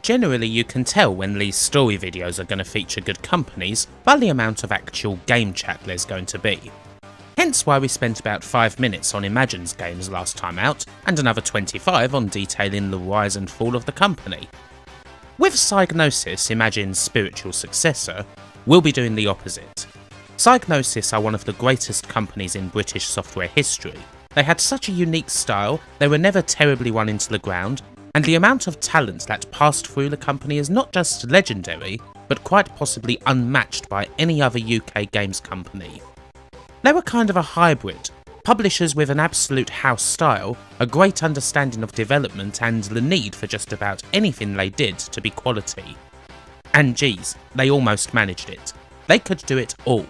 Generally, you can tell when these story videos are going to feature good companies by the amount of actual game chat there's going to be. Hence why we spent about 5 minutes on Imagine's games last time out, and another 25 on detailing the rise and fall of the company. With Psygnosis, Imagine's spiritual successor, we'll be doing the opposite. Psygnosis are one of the greatest companies in British software history. They had such a unique style, they were never terribly run into the ground, and the amount of talent that passed through the company is not just legendary, but quite possibly unmatched by any other UK games company. They were kind of a hybrid, publishers with an absolute house style, a great understanding of development and the need for just about anything they did to be quality. And geez, they almost managed it. They could do it all.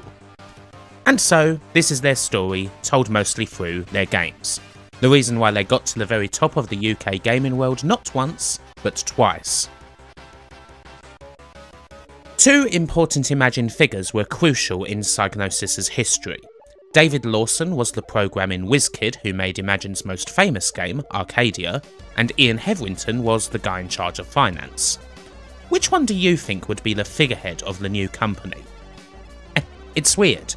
And so, this is their story, told mostly through their games. The reason why they got to the very top of the UK gaming world not once, but twice. Two important Imagine figures were crucial in Psygnosis' history. David Lawson was the programming WizKid who made Imagine's most famous game, Arcadia, and Ian Hetherington was the guy in charge of finance. Which one do you think would be the figurehead of the new company? It's weird.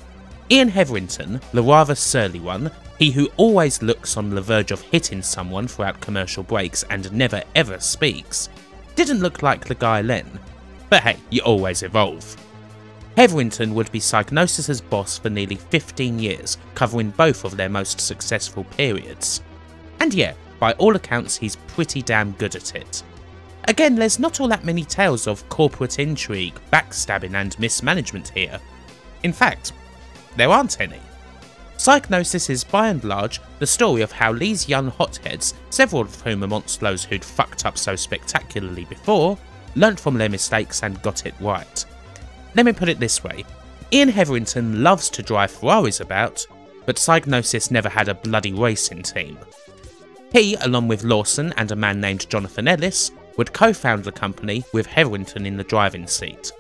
Ian Hetherington, the rather surly one, he who always looks on the verge of hitting someone throughout commercial breaks and never ever speaks, didn't look like the guy then. But hey, you always evolve. Hetherington would be Psygnosis' boss for nearly 15 years, covering both of their most successful periods. And yeah, by all accounts he's pretty damn good at it. Again, there's not all that many tales of corporate intrigue, backstabbing and mismanagement here. In fact, there aren't any. Psygnosis is by and large the story of how these young hotheads, several of whom amongst those who'd fucked up so spectacularly before, learnt from their mistakes and got it right. Let me put it this way, Ian Hetherington loves to drive Ferraris about, but Psygnosis never had a bloody racing team. He, along with Lawson and a man named Jonathan Ellis, would co-found the company with Hetherington in the driving seat.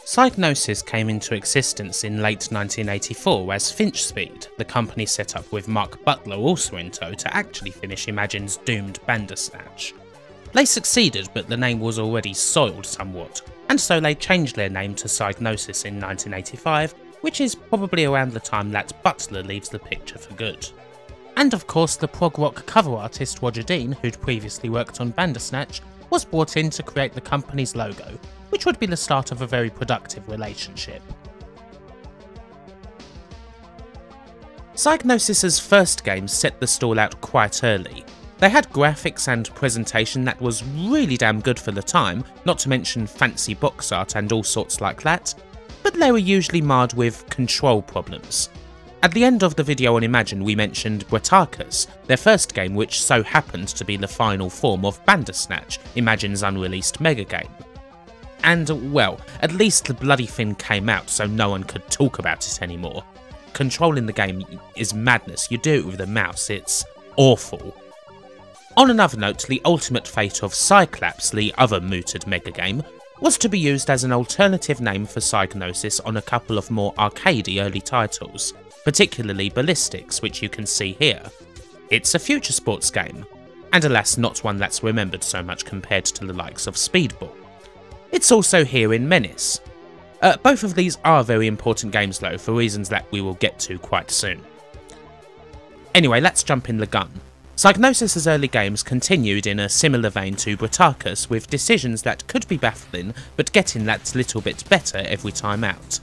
Psygnosis came into existence in late 1984 as Finchspeed, the company set up with Mark Butler also in tow to actually finish Imagine's doomed Bandersnatch. They succeeded, but the name was already soiled somewhat, and so they changed their name to Psygnosis in 1985, which is probably around the time that Butler leaves the picture for good. And of course the prog rock cover artist Roger Dean, who'd previously worked on Bandersnatch, was brought in to create the company's logo, which would be the start of a very productive relationship. Psygnosis' first game set the stall out quite early. They had graphics and presentation that was really damn good for the time, not to mention fancy box art and all sorts like that, but they were usually marred with control problems. At the end of the video on Imagine we mentioned Brattakus, their first game which so happened to be the final form of Bandersnatch, Imagine's unreleased mega game. And well, at least the bloody thing came out so no one could talk about it anymore. Controlling the game is madness, you do it with the mouse, it's awful. On another note, the ultimate fate of Cyclaps, the other mooted mega game, was to be used as an alternative name for Psygnosis on a couple of more arcadey early titles, particularly Ballistics, which you can see here. It's a future sports game, and alas not one that's remembered so much compared to the likes of Speedball. It's also here in Menace. Both of these are very important games though, for reasons that we will get to quite soon. Anyway, let's jump in the gun. Psygnosis' early games continued in a similar vein to Brattakus, with decisions that could be baffling, but getting that little bit better every time out.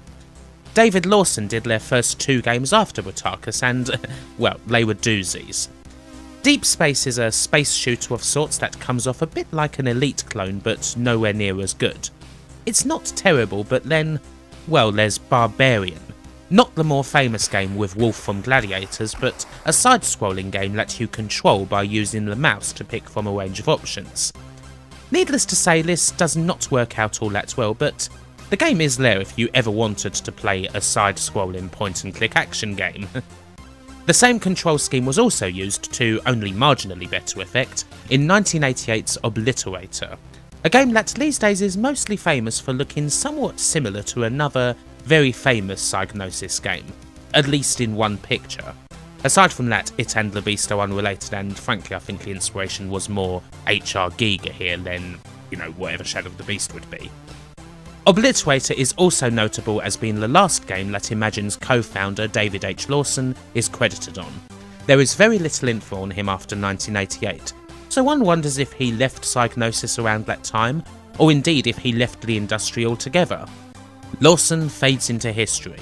David Lawson did their first 2 games after Brattakus and, well, they were doozies. Deep Space is a space shooter of sorts that comes off a bit like an Elite clone, but nowhere near as good. It's not terrible, but then, well, there's Barbarian. Not the more famous game with Wolf from Gladiators, but a side-scrolling game that you control by using the mouse to pick from a range of options. Needless to say, this does not work out all that well, but the game is there if you ever wanted to play a side-scrolling point-and-click action game. The same control scheme was also used, to only marginally better effect, in 1988's Obliterator, a game that these days is mostly famous for looking somewhat similar to another very famous Psygnosis game, at least in one picture. Aside from that, it and the Beast are unrelated, and frankly I think the inspiration was more H.R. Giger here than, whatever Shadow of the Beast would be. Obliterator is also notable as being the last game that Imagine's co-founder David H. Lawson is credited on. There is very little info on him after 1988, so one wonders if he left Psygnosis around that time, or indeed if he left the industry altogether. Lawson fades into history.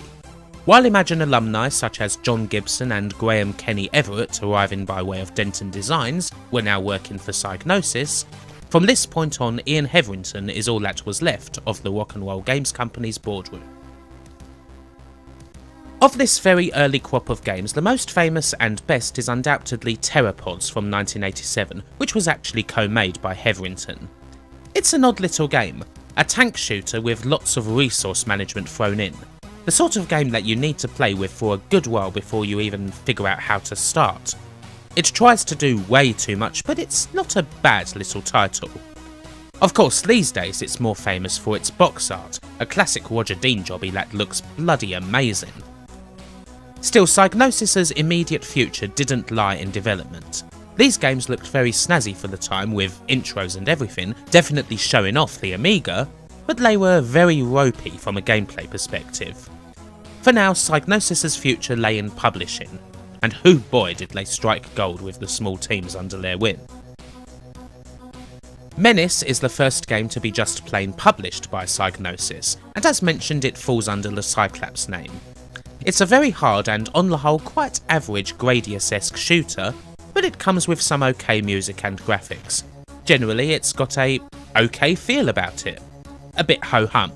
While Imagine alumni such as John Gibson and Graham Kenny Everett, arriving by way of Denton Designs, were now working for Psygnosis, from this point on Ian Hetherington is all that was left of the Rock 'n' Roll Games Company's boardroom. Of this very early crop of games, the most famous and best is undoubtedly Terrapods from 1987, which was actually co-made by Hetherington. It's an odd little game, a tank shooter with lots of resource management thrown in. The sort of game that you need to play with for a good while before you even figure out how to start. It tries to do way too much, but it's not a bad little title. Of course, these days it's more famous for its box art, a classic Roger Dean jobby that looks bloody amazing. Still, Psygnosis' immediate future didn't lie in development. These games looked very snazzy for the time, with intros and everything, definitely showing off the Amiga, but they were very ropey from a gameplay perspective. For now, Psygnosis' future lay in publishing, and hoo boy did they strike gold with the small teams under their wing. Menace is the first game to be just plain published by Psygnosis, and as mentioned it falls under the Cyclops name. It's a very hard and on the whole quite average Gradius-esque shooter, but it comes with some okay music and graphics. Generally it's got a okay feel about it, a bit ho-hum.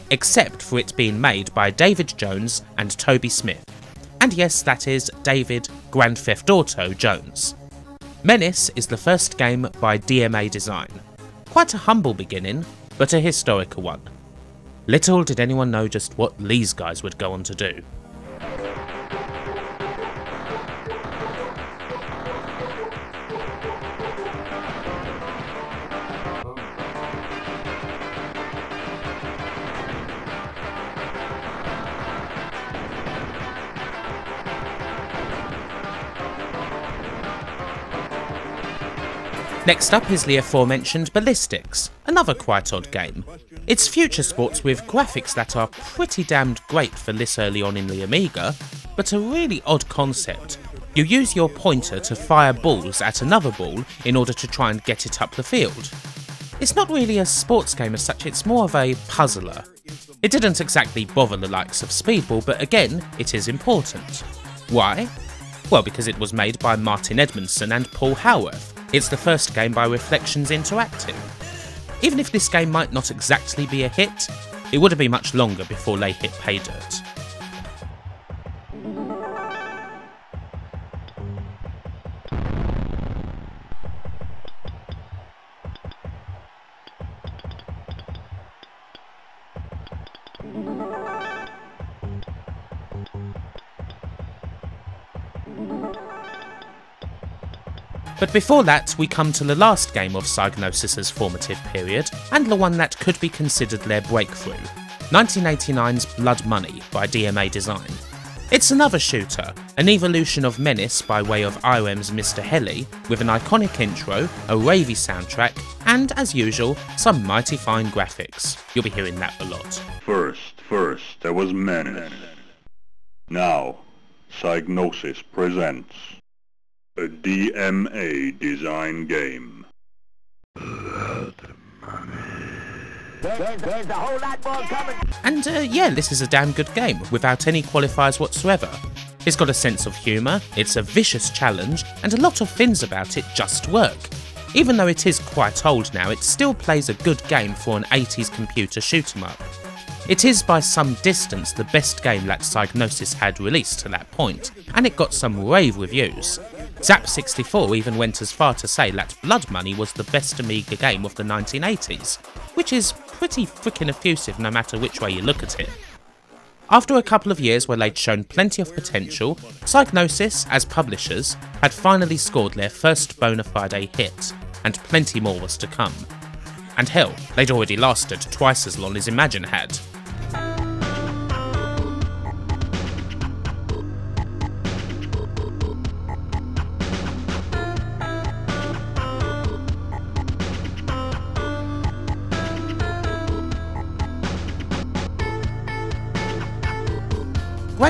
Except for it being made by David Jones and Toby Smith. And yes, that is David Grand Theft Auto Jones. Menace is the first game by DMA Design. Quite a humble beginning, but a historical one. Little did anyone know just what these guys would go on to do. Next up is the aforementioned Ballistics, another quite odd game. It's future sports with graphics that are pretty damned great for this early on in the Amiga, but a really odd concept. You use your pointer to fire balls at another ball in order to try and get it up the field. It's not really a sports game as such, it's more of a puzzler. It didn't exactly bother the likes of Speedball, but again, it is important. Why? Well, because it was made by Martin Edmondson and Paul Howarth. It's the first game by Reflections Interactive. Even if this game might not exactly be a hit, it wouldn't be much longer before they hit pay dirt. But before that, we come to the last game of Psygnosis' formative period, and the one that could be considered their breakthrough, 1989's Blood Money by DMA Design. It's another shooter, an evolution of Menace by way of IREM's Mr. Heli, with an iconic intro, a ravey soundtrack, and, as usual, some mighty fine graphics. You'll be hearing that a lot. First, there was Menace. Now, Psygnosis presents a DMA Design game. Blood Money. There's a whole lot more coming. And yeah, this is a damn good game, without any qualifiers whatsoever. It's got a sense of humour, it's a vicious challenge, and a lot of things about it just work. Even though it is quite old now, it still plays a good game for an 80s computer shoot 'em up. It is by some distance the best game that Psygnosis had released to that point, and it got some rave reviews. Zap64 even went as far to say that Blood Money was the best Amiga game of the 1980s, which is pretty frickin' effusive no matter which way you look at it. After a couple of years where they'd shown plenty of potential, Psygnosis, as publishers, had finally scored their first bona fide hit, and plenty more was to come. And hell, they'd already lasted twice as long as Imagine had.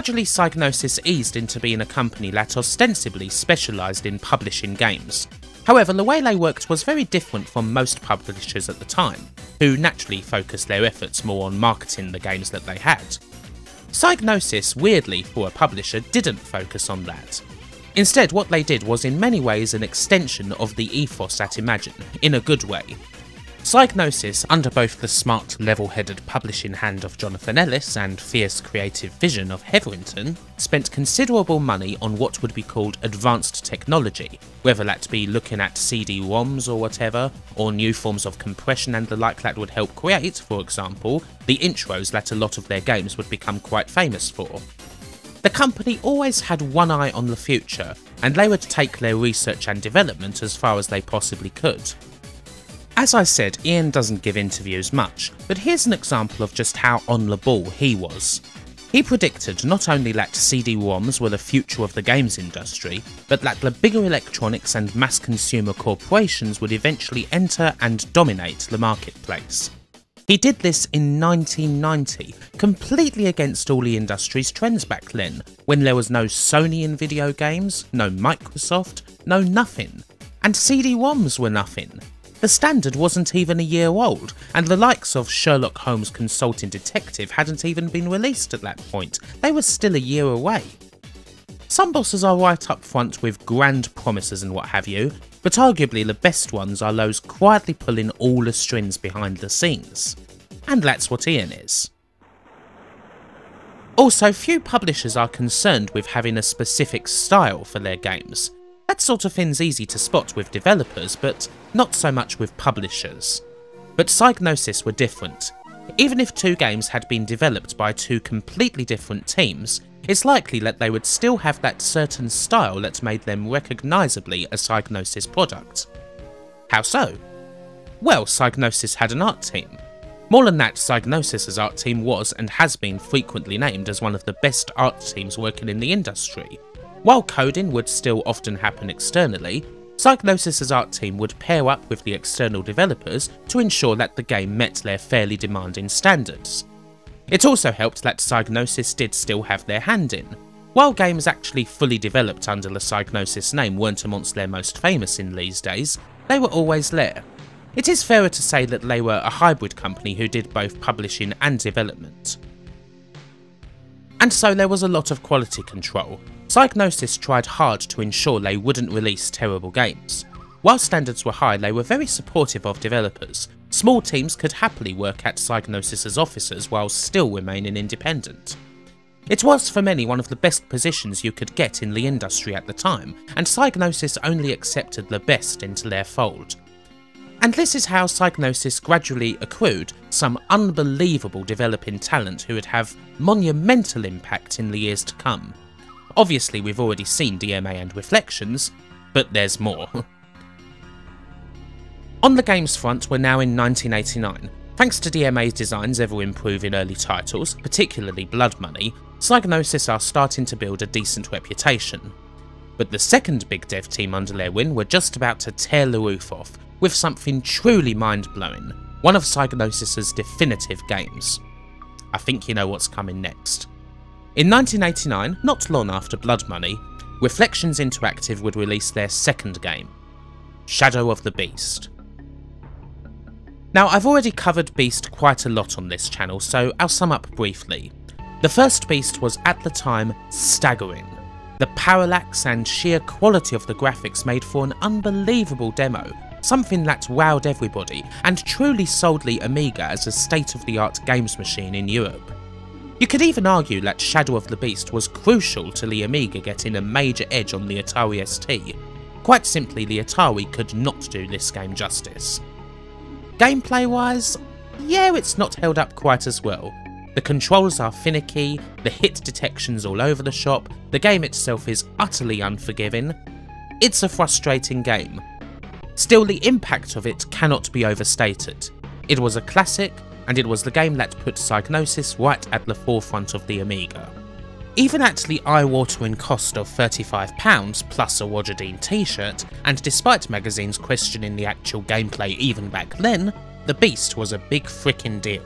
Gradually, Psygnosis eased into being a company that ostensibly specialised in publishing games. However, the way they worked was very different from most publishers at the time, who naturally focused their efforts more on marketing the games that they had. Psygnosis, weirdly for a publisher, didn't focus on that. Instead, what they did was in many ways an extension of the ethos at Imagine, in a good way. Psygnosis, under both the smart, level-headed publishing hand of Jonathan Ellis and fierce creative vision of Hetherington, spent considerable money on what would be called advanced technology, whether that be looking at CD-ROMs or whatever, or new forms of compression and the like that would help create, for example, the intros that a lot of their games would become quite famous for. The company always had one eye on the future, and they would take their research and development as far as they possibly could. As I said, Ian doesn't give interviews much, but here's an example of just how on the ball he was. He predicted not only that CD-ROMs were the future of the games industry, but that the bigger electronics and mass consumer corporations would eventually enter and dominate the marketplace. He did this in 1990, completely against all the industry's trends back then, when there was no Sony in video games, no Microsoft, no nothing. And CD-ROMs were nothing. The standard wasn't even a year old, and the likes of Sherlock Holmes Consulting Detective hadn't even been released at that point. They were still a year away. Some bosses are right up front with grand promises and what have you, but arguably the best ones are those quietly pulling all the strings behind the scenes. And that's what Ian is. Also, few publishers are concerned with having a specific style for their games. That sort of thing's easy to spot with developers, but not so much with publishers. But Psygnosis were different. Even if two games had been developed by two completely different teams, it's likely that they would still have that certain style that made them recognisably a Psygnosis product. How so? Well, Psygnosis had an art team. More than that, Psygnosis' art team was and has been frequently named as one of the best art teams working in the industry. While coding would still often happen externally, Psygnosis' art team would pair up with the external developers to ensure that the game met their fairly demanding standards. It also helped that Psygnosis did still have their hand in. While games actually fully developed under the Psygnosis name weren't amongst their most famous in these days, they were always there. It is fairer to say that they were a hybrid company who did both publishing and development. And so there was a lot of quality control. Psygnosis tried hard to ensure they wouldn't release terrible games. While standards were high, they were very supportive of developers. Small teams could happily work at Psygnosis' offices while still remaining independent. It was for many one of the best positions you could get in the industry at the time, and Psygnosis only accepted the best into their fold. And this is how Psygnosis gradually accrued some unbelievable developing talent who would have monumental impact in the years to come. Obviously, we've already seen DMA and Reflections, but there's more. On the games front, we're now in 1989. Thanks to DMA's designs ever improving early titles, particularly Blood Money, Psygnosis are starting to build a decent reputation. But the second big dev team under their wing were just about to tear the roof off, with something truly mind-blowing, one of Psygnosis' definitive games. I think you know what's coming next. In 1989, not long after Blood Money, Reflections Interactive would release their second game, Shadow of the Beast. Now, I've already covered Beast quite a lot on this channel, so I'll sum up briefly. The first Beast was at the time staggering. The parallax and sheer quality of the graphics made for an unbelievable demo, something that wowed everybody and truly sold the Amiga as a state-of-the-art games machine in Europe. You could even argue that Shadow of the Beast was crucial to the Amiga getting a major edge on the Atari ST. Quite simply, the Atari could not do this game justice. Gameplay-wise, yeah, it's not held up quite as well. The controls are finicky, the hit detection's all over the shop, the game itself is utterly unforgiving. It's a frustrating game. Still, the impact of it cannot be overstated. It was a classic, and it was the game that put Psygnosis right at the forefront of the Amiga. Even at the eye-watering cost of £35 plus a Roger Dean t-shirt, and despite magazines questioning the actual gameplay even back then, the Beast was a big frickin' deal.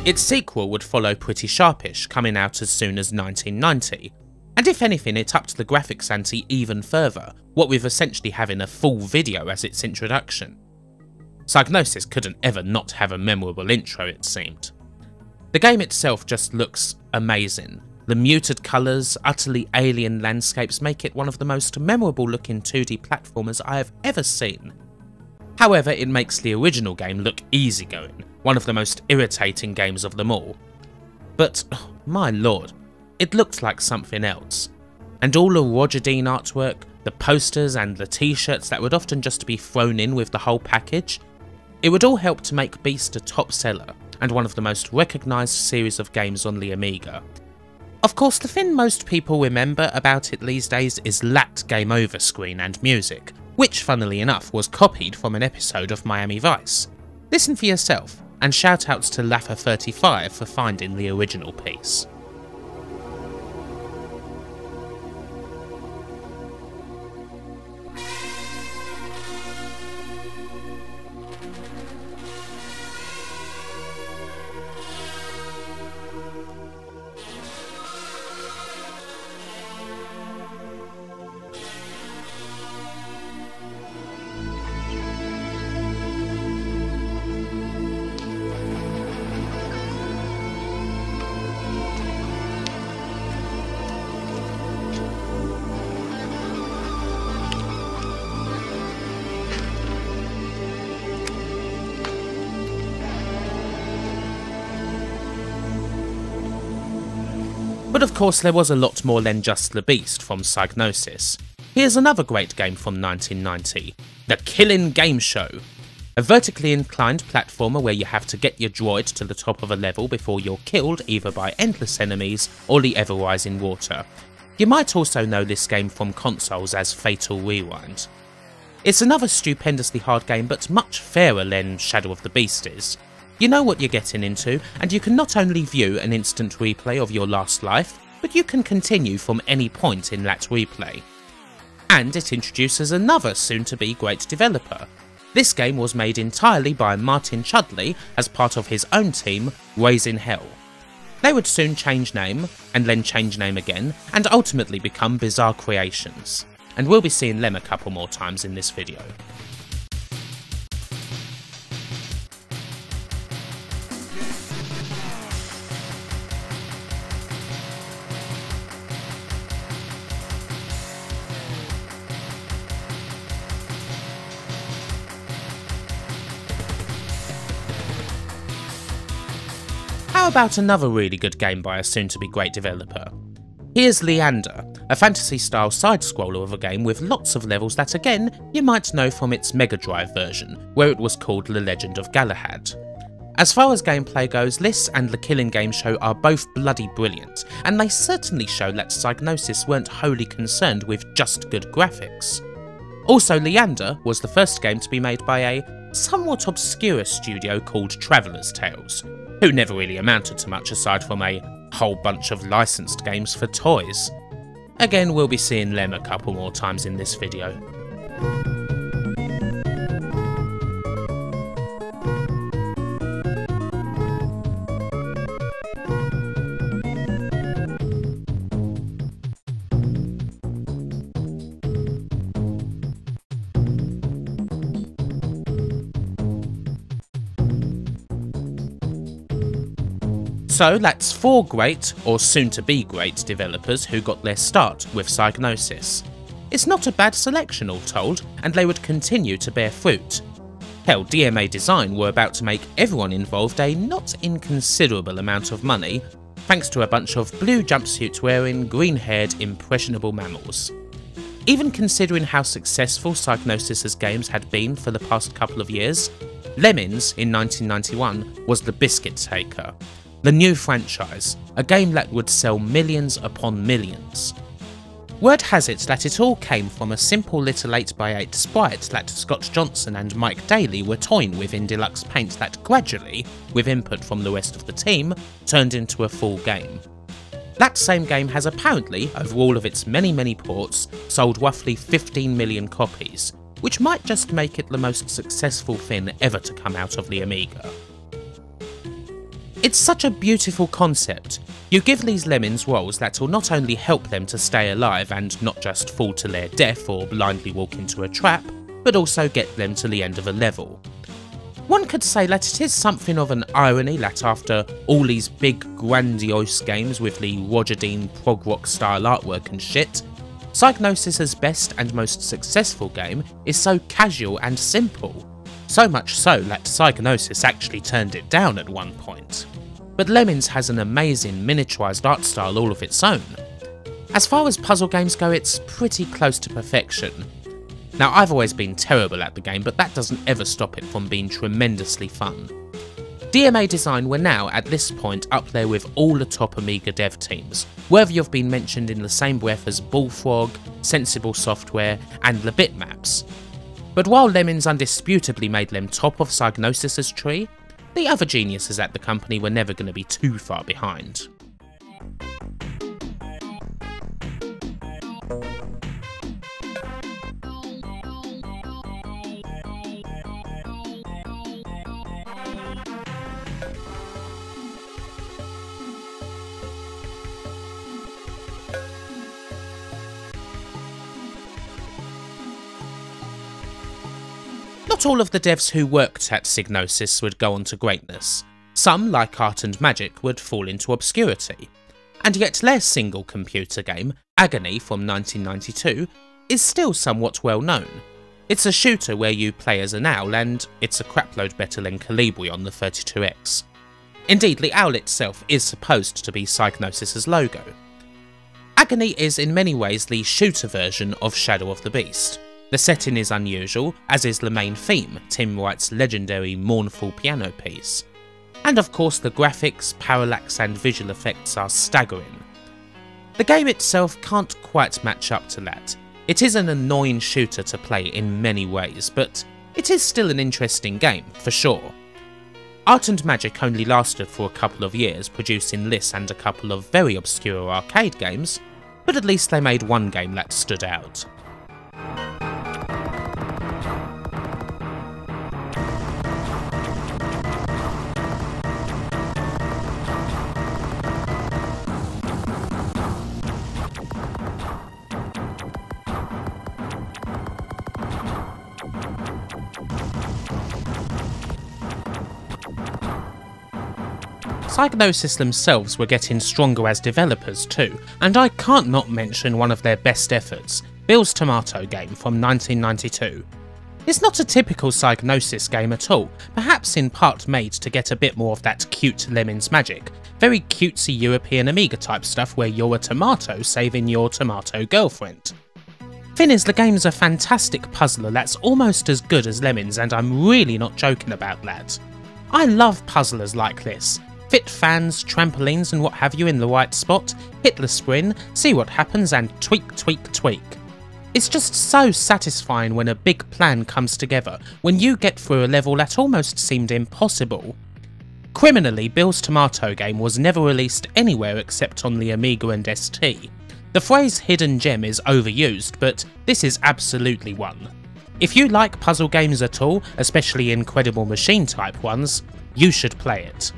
Its sequel would follow pretty sharpish, coming out as soon as 1990, and if anything it upped the graphics ante even further, what with essentially having a full video as its introduction. Psygnosis couldn't ever not have a memorable intro, it seemed. The game itself just looks amazing. The muted colours, utterly alien landscapes make it one of the most memorable looking 2D platformers I have ever seen. However, it makes the original game look easygoing, one of the most irritating games of them all. But, oh, my lord, it looked like something else. And all the Roger Dean artwork, the posters and the t-shirts that would often just be thrown in with the whole package, it would all help to make Beast a top seller, and one of the most recognised series of games on the Amiga. Of course, the thing most people remember about it these days is that game over screen and music, which funnily enough was copied from an episode of Miami Vice. Listen for yourself, and shoutouts to Laffer35 for finding the original piece. But of course there was a lot more than just the Beast from Psygnosis. Here's another great game from 1990, The Killing Game Show. A vertically inclined platformer where you have to get your droid to the top of a level before you're killed either by endless enemies or the ever-rising water. You might also know this game from consoles as Fatal Rewind. It's another stupendously hard game but much fairer than Shadow of the Beast is. You know what you're getting into, and you can not only view an instant replay of your last life, but you can continue from any point in that replay. And it introduces another soon-to-be great developer. This game was made entirely by Martin Chudley as part of his own team, Raising Hell. They would soon change name, and then change name again, and ultimately become Bizarre Creations. And we'll be seeing them a couple more times in this video. How about another really good game by a soon-to-be great developer? Here's Leander, a fantasy-style side-scroller of a game with lots of levels that again you might know from its Mega Drive version, where it was called The Legend of Galahad. As far as gameplay goes, this and The Killing Game Show are both bloody brilliant, and they certainly show that Psygnosis weren't wholly concerned with just good graphics. Also, Leander was the first game to be made by a somewhat obscure studio called Traveller's Tales, who never really amounted to much aside from a whole bunch of licensed games for toys. Again, we'll be seeing them a couple more times in this video. So that's 4 great, or soon-to-be great, developers who got their start with Psygnosis. It's not a bad selection all told, and they would continue to bear fruit. Hell, DMA Design were about to make everyone involved a not inconsiderable amount of money, thanks to a bunch of blue jumpsuit-wearing, green-haired, impressionable mammals. Even considering how successful Psygnosis' games had been for the past couple of years, Lemmings in 1991 was the biscuit taker. The new franchise, a game that would sell millions upon millions. Word has it that it all came from a simple little 8x8 sprite that Scott Johnson and Mike Daly were toying with in deluxe paint that gradually, with input from the rest of the team, turned into a full game. That same game has apparently, over all of its many ports, sold roughly 15 million copies, which might just make it the most successful thing ever to come out of the Amiga. It's such a beautiful concept. You give these lemmings roles that will not only help them to stay alive and not just fall to their death or blindly walk into a trap, but also get them to the end of a level. One could say that it is something of an irony that after all these big grandiose games with the Roger Dean prog rock style artwork and shit, Psygnosis' best and most successful game is so casual and simple. So much so that Psygnosis actually turned it down at one point. But Lemmings has an amazing miniaturised art style all of its own. As far as puzzle games go, it's pretty close to perfection. Now, I've always been terrible at the game, but that doesn't ever stop it from being tremendously fun. DMA Design were now, at this point, up there with all the top Amiga dev teams, worthy of being mentioned in the same breath as Bullfrog, Sensible Software, and the Bitmaps. But while Lemmings undisputably made them top of Psygnosis' tree, the other geniuses at the company were never going to be too far behind. Not all of the devs who worked at Psygnosis would go on to greatness. Some, like Art and Magic, would fall into obscurity. And yet their single computer game, Agony from 1992, is still somewhat well known. It's a shooter where you play as an owl, and it's a crapload better than Calibri on the 32X. Indeed, the owl itself is supposed to be Psygnosis' logo. Agony is in many ways the shooter version of Shadow of the Beast. The setting is unusual, as is the main theme, Tim Wright's legendary mournful piano piece. And of course the graphics, parallax and visual effects are staggering. The game itself can't quite match up to that. It is an annoying shooter to play in many ways, but it is still an interesting game, for sure. Art and Magic only lasted for a couple of years, producing this and a couple of very obscure arcade games, but at least they made one game that stood out. Psygnosis themselves were getting stronger as developers too, and I can't not mention one of their best efforts, Bill's Tomato game from 1992. It's not a typical Psygnosis game at all, perhaps in part made to get a bit more of that cute Lemmings magic, very cutesy European Amiga type stuff where you're a tomato saving your tomato girlfriend. Thing is, the game's a fantastic puzzler that's almost as good as Lemmings, and I'm really not joking about that. I love puzzlers like this. Fit fans, trampolines and what have you in the right spot, hit the spin, see what happens and tweak, tweak, tweak. It's just so satisfying when a big plan comes together, when you get through a level that almost seemed impossible. Criminally, Bill's Tomato game was never released anywhere except on the Amiga and ST. The phrase hidden gem is overused, but this is absolutely one. If you like puzzle games at all, especially Incredible Machine type ones, you should play it.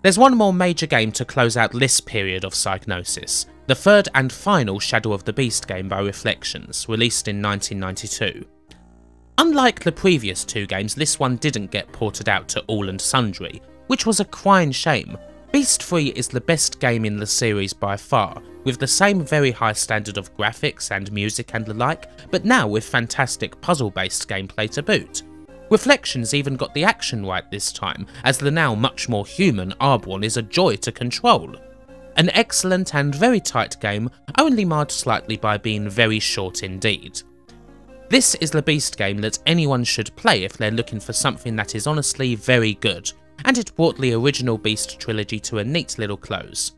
There's one more major game to close out this period of Psygnosis, the third and final Shadow of the Beast game by Reflections, released in 1992. Unlike the previous two games, this one didn't get ported out to all and sundry, which was a crying shame. Beast 3 is the best game in the series by far, with the same very high standard of graphics and music and the like, but now with fantastic puzzle-based gameplay to boot. Reflections even got the action right this time, as the now much more human Arborn is a joy to control. An excellent and very tight game, only marred slightly by being very short indeed. This is the Beast game that anyone should play if they're looking for something that is honestly very good, and it brought the original Beast trilogy to a neat little close.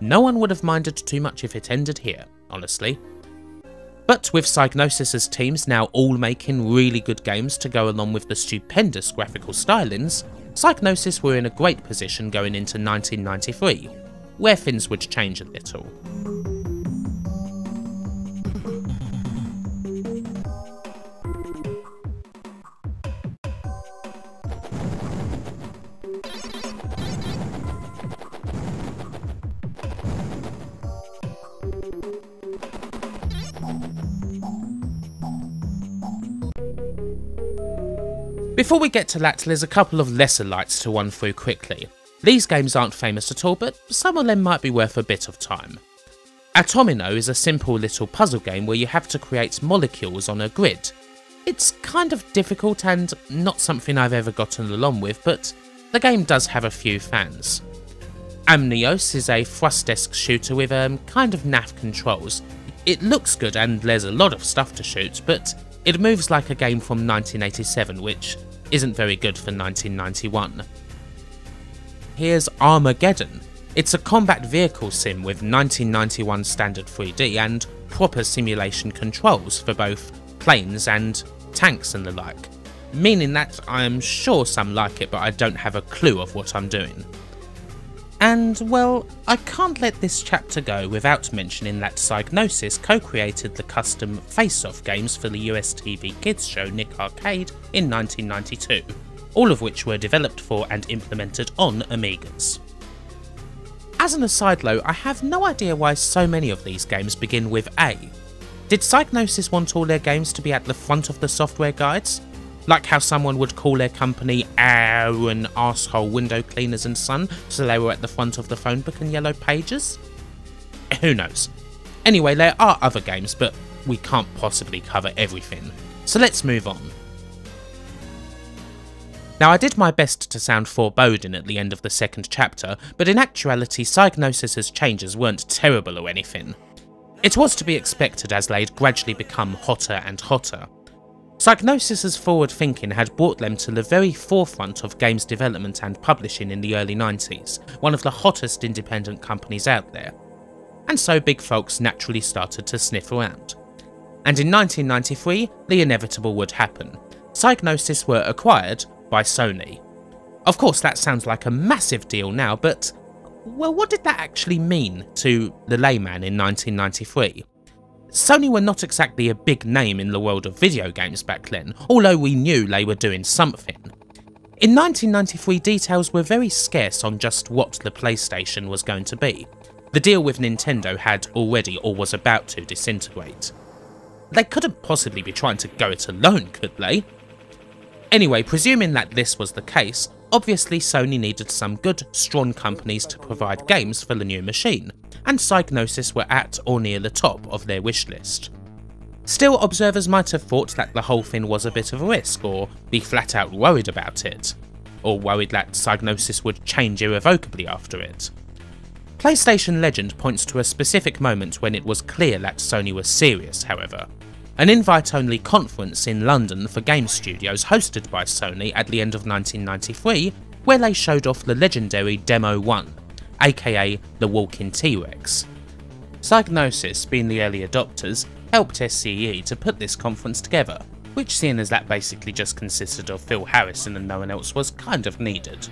no one would have minded too much if it ended here, honestly. But with Psygnosis' teams now all making really good games to go along with the stupendous graphical stylings, Psygnosis were in a great position going into 1993, where things would change a little. Before we get to that, there's a couple of lesser lights to run through quickly. These games aren't famous at all, but some of them might be worth a bit of time. Atomino is a simple little puzzle game where you have to create molecules on a grid. It's kind of difficult and not something I've ever gotten along with, but the game does have a few fans. Amnios is a thrust-esque shooter with kind of naff controls. It looks good and there's a lot of stuff to shoot, but it moves like a game from 1987, which isn't very good for 1991. Here's Armageddon. It's a combat vehicle sim with 1991 standard 3D and proper simulation controls for both planes and tanks and the like, meaning that I am sure some like it, but I don't have a clue of what I'm doing. And well, I can't let this chapter go without mentioning that Psygnosis co-created the custom Face-Off games for the US TV kids show Nick Arcade in 1992, all of which were developed for and implemented on Amigas. As an aside though, I have no idea why so many of these games begin with A. Did Psygnosis want all their games to be at the front of the software guides? Like how someone would call their company Aaron Arsehole Window Cleaners and Son, so they were at the front of the phone book and yellow pages? Who knows. Anyway, there are other games, but we can't possibly cover everything, so let's move on. Now, I did my best to sound foreboding at the end of the second chapter, but in actuality Psygnosis' changes weren't terrible or anything. It was to be expected as they'd gradually become hotter and hotter. Psygnosis' forward thinking had brought them to the very forefront of games development and publishing in the early 90s, one of the hottest independent companies out there. And so big folks naturally started to sniff around. And in 1993, the inevitable would happen. Psygnosis were acquired by Sony. Of course, that sounds like a massive deal now, but well, what did that actually mean to the layman in 1993? Sony were not exactly a big name in the world of video games back then, although we knew they were doing something. In 1993, details were very scarce on just what the PlayStation was going to be. The deal with Nintendo had already or was about to disintegrate. They couldn't possibly be trying to go it alone, could they? Anyway, presuming that this was the case, obviously Sony needed some good, strong companies to provide games for the new machine, and Psygnosis were at or near the top of their wish list. Still, observers might have thought that the whole thing was a bit of a risk, or be flat out worried about it, or worried that Psygnosis would change irrevocably after it. PlayStation Legend points to a specific moment when it was clear that Sony was serious, however. An invite-only conference in London for game studios hosted by Sony at the end of 1993, where they showed off the legendary Demo 1, aka the Walking T-Rex. Psygnosis, being the early adopters, helped SCE to put this conference together, which, seeing as that basically just consisted of Phil Harrison and no one else, was kind of needed.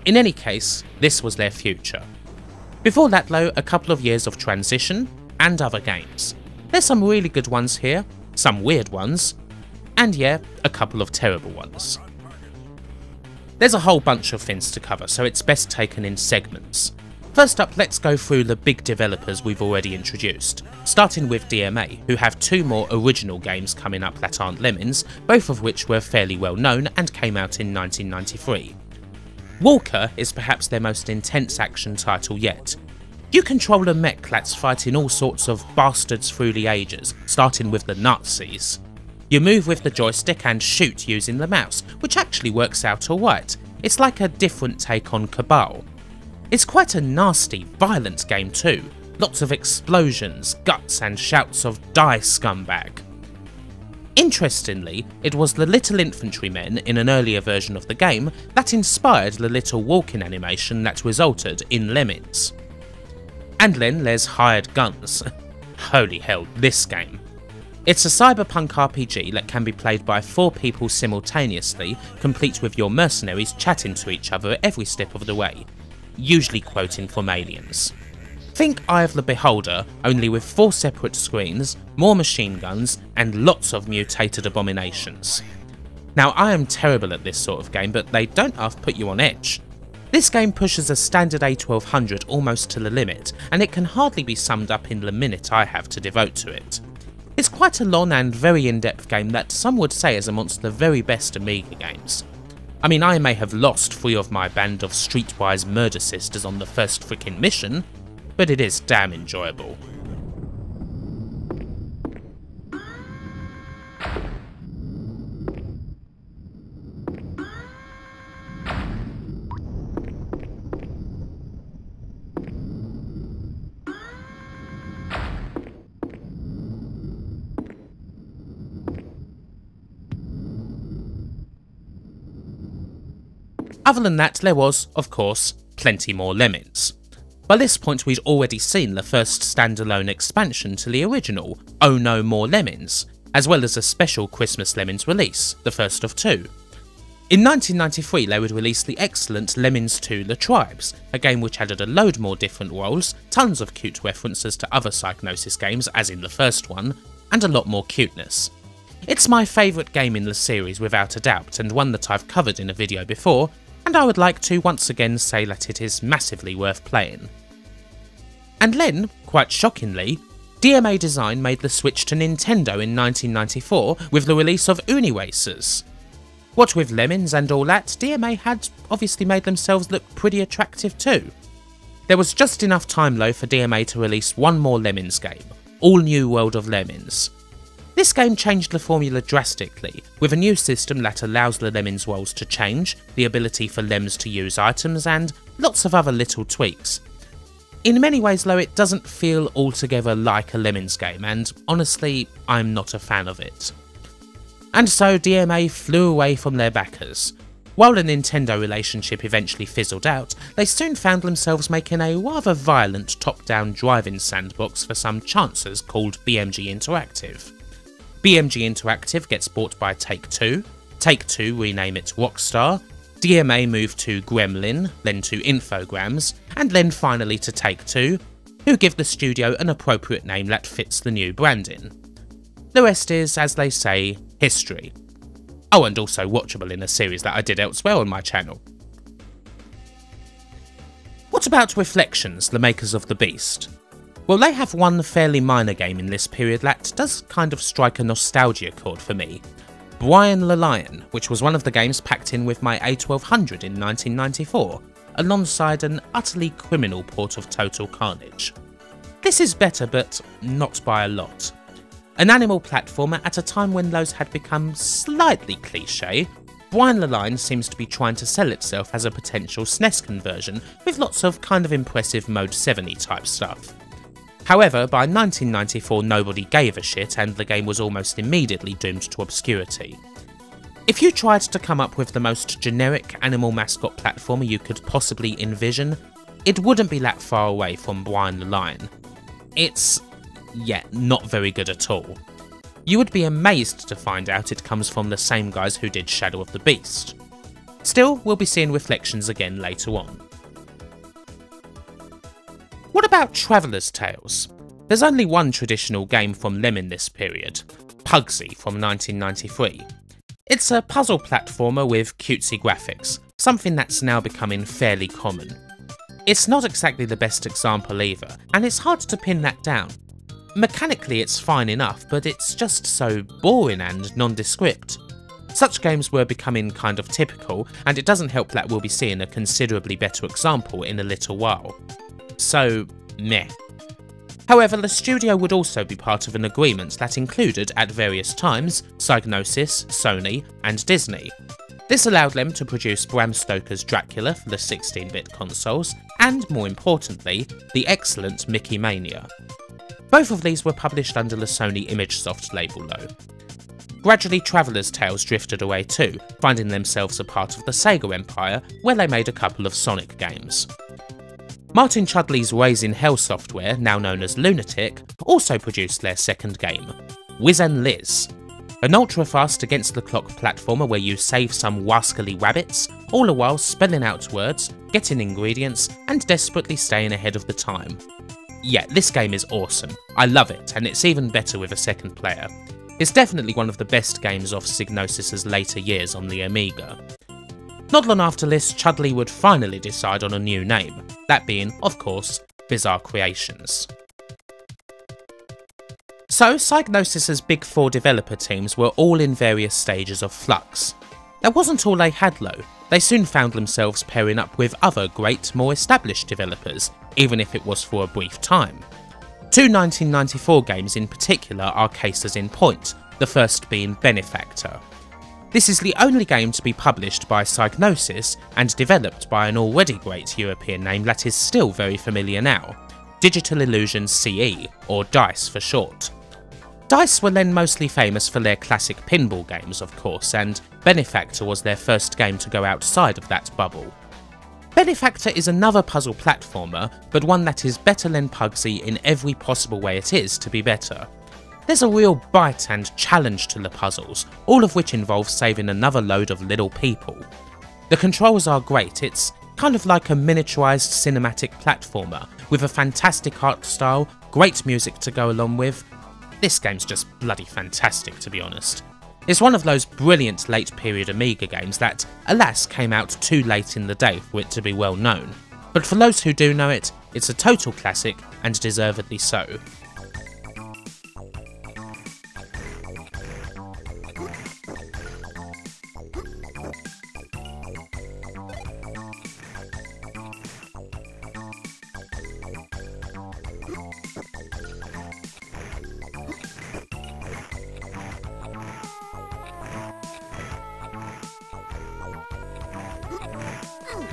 In any case, this was their future. Before that though, a couple of years of transition and other games. There's some really good ones here, some weird ones, and yeah, a couple of terrible ones. There's a whole bunch of things to cover, so it's best taken in segments. First up, let's go through the big developers we've already introduced, starting with DMA, who have two more original games coming up that aren't Lemmings, both of which were fairly well known and came out in 1993. Walker is perhaps their most intense action title yet. You control a mech that's fighting all sorts of bastards through the ages, starting with the Nazis. You move with the joystick and shoot using the mouse, which actually works out alright. It's like a different take on Cabal. It's quite a nasty, violent game too. Lots of explosions, guts and shouts of "Die scumbag." Interestingly, it was the little infantrymen in an earlier version of the game that inspired the little walking animation that resulted in Lemmings. And then there's Hired Guns. Holy hell, this game. It's a cyberpunk RPG that can be played by 4 people simultaneously, complete with your mercenaries chatting to each other at every step of the way, usually quoting from Aliens. Think Eye of the Beholder, only with 4 separate screens, more machine guns, and lots of mutated abominations. Now, I am terrible at this sort of game, but they don't half put you on edge. This game pushes a standard A1200 almost to the limit, and it can hardly be summed up in the minute I have to devote to it. It's quite a long and very in-depth game that some would say is amongst the very best Amiga games. I mean, I may have lost 3 of my band of streetwise murder sisters on the first frickin' mission, but it is damn enjoyable. Other than that, there was, of course, plenty more Lemmings. By this point we'd already seen the first standalone expansion to the original, Oh No More Lemmings, as well as a special Christmas Lemmings release, the first of 2. In 1993 they would release the excellent Lemmings 2 The Tribes, a game which added a load more different roles, tons of cute references to other Psygnosis games as in the first one, and a lot more cuteness. It's my favourite game in the series without a doubt, and one that I've covered in a video before, and I would like to once again say that it is massively worth playing. And then, quite shockingly, DMA Design made the switch to Nintendo in 1994 with the release of Uniracers. What with Lemmings and all that, DMA had obviously made themselves look pretty attractive too. There was just enough time though for DMA to release one more Lemmings game, All New World of Lemmings. This game changed the formula drastically, with a new system that allows the Lemmings worlds to change, the ability for Lems to use items, and lots of other little tweaks. In many ways though, it doesn't feel altogether like a Lemmings game, and honestly, I'm not a fan of it. And so DMA flew away from their backers. While the Nintendo relationship eventually fizzled out, they soon found themselves making a rather violent top-down driving sandbox for some chancers called BMG Interactive. BMG Interactive gets bought by Take-Two, Take-Two rename it Rockstar, DMA moved to Gremlin, then to Infogrames, and then finally to Take-Two, who give the studio an appropriate name that fits the new branding. The rest is, as they say, history. Oh, and also watchable in a series that I did elsewhere on my channel. What about Reflections, the makers of The Beast? Well, they have one fairly minor game in this period that does kind of strike a nostalgia chord for me. Brian the Lion, which was one of the games packed in with my A1200 in 1994, alongside an utterly criminal port of Total Carnage. This is better, but not by a lot. An animal platformer at a time when those had become slightly cliché, Brian the Lion seems to be trying to sell itself as a potential SNES conversion, with lots of kind of impressive Mode 7-y type stuff. However, by 1994 nobody gave a shit and the game was almost immediately doomed to obscurity. If you tried to come up with the most generic animal mascot platformer you could possibly envision, it wouldn't be that far away from Brian the Lion. It's, yeah, not very good at all. You would be amazed to find out it comes from the same guys who did Shadow of the Beast. Still, we'll be seeing Reflections again later on. What about Traveller's Tales? There's only one traditional game from them in this period, Pugsy from 1993. It's a puzzle platformer with cutesy graphics, something that's now becoming fairly common. It's not exactly the best example either, and it's hard to pin that down. Mechanically it's fine enough, but it's just so boring and nondescript. Such games were becoming kind of typical, and it doesn't help that we'll be seeing a considerably better example in a little while. So, meh. However, the studio would also be part of an agreement that included, at various times, Psygnosis, Sony, and Disney. This allowed them to produce Bram Stoker's Dracula for the 16-bit consoles, and, more importantly, the excellent Mickey Mania. Both of these were published under the Sony ImageSoft label though. Gradually Traveller's Tales drifted away too, finding themselves a part of the Sega empire, where they made a couple of Sonic games. Martin Chudley's Raising Hell Software, now known as Lunatic, also produced their second game, Wiz and Liz. An ultra-fast against-the-clock platformer where you save some wascally rabbits, all the while spelling out words, getting ingredients, and desperately staying ahead of the time. Yeah, this game is awesome. I love it, and it's even better with a second player. It's definitely one of the best games of Psygnosis' later years on the Amiga. Not long after this, Chudley would finally decide on a new name, that being, of course, Bizarre Creations. So, Psygnosis' big four developer teams were all in various stages of flux. That wasn't all they had though. They soon found themselves pairing up with other great, more established developers, even if it was for a brief time. Two 1994 games in particular are cases in point, the first being Benefactor. This is the only game to be published by Psygnosis and developed by an already great European name that is still very familiar now, Digital Illusions CE, or DICE for short. DICE were then mostly famous for their classic pinball games, of course, and Benefactor was their first game to go outside of that bubble. Benefactor is another puzzle platformer, but one that is better than Pugsy in every possible way it is to be better. There's a real bite and challenge to the puzzles, all of which involve saving another load of little people. The controls are great, it's kind of like a miniaturised cinematic platformer, with a fantastic art style, great music to go along with. This game's just bloody fantastic, to be honest. It's one of those brilliant late period Amiga games that, alas, came out too late in the day for it to be well known, but for those who do know it, it's a total classic, and deservedly so.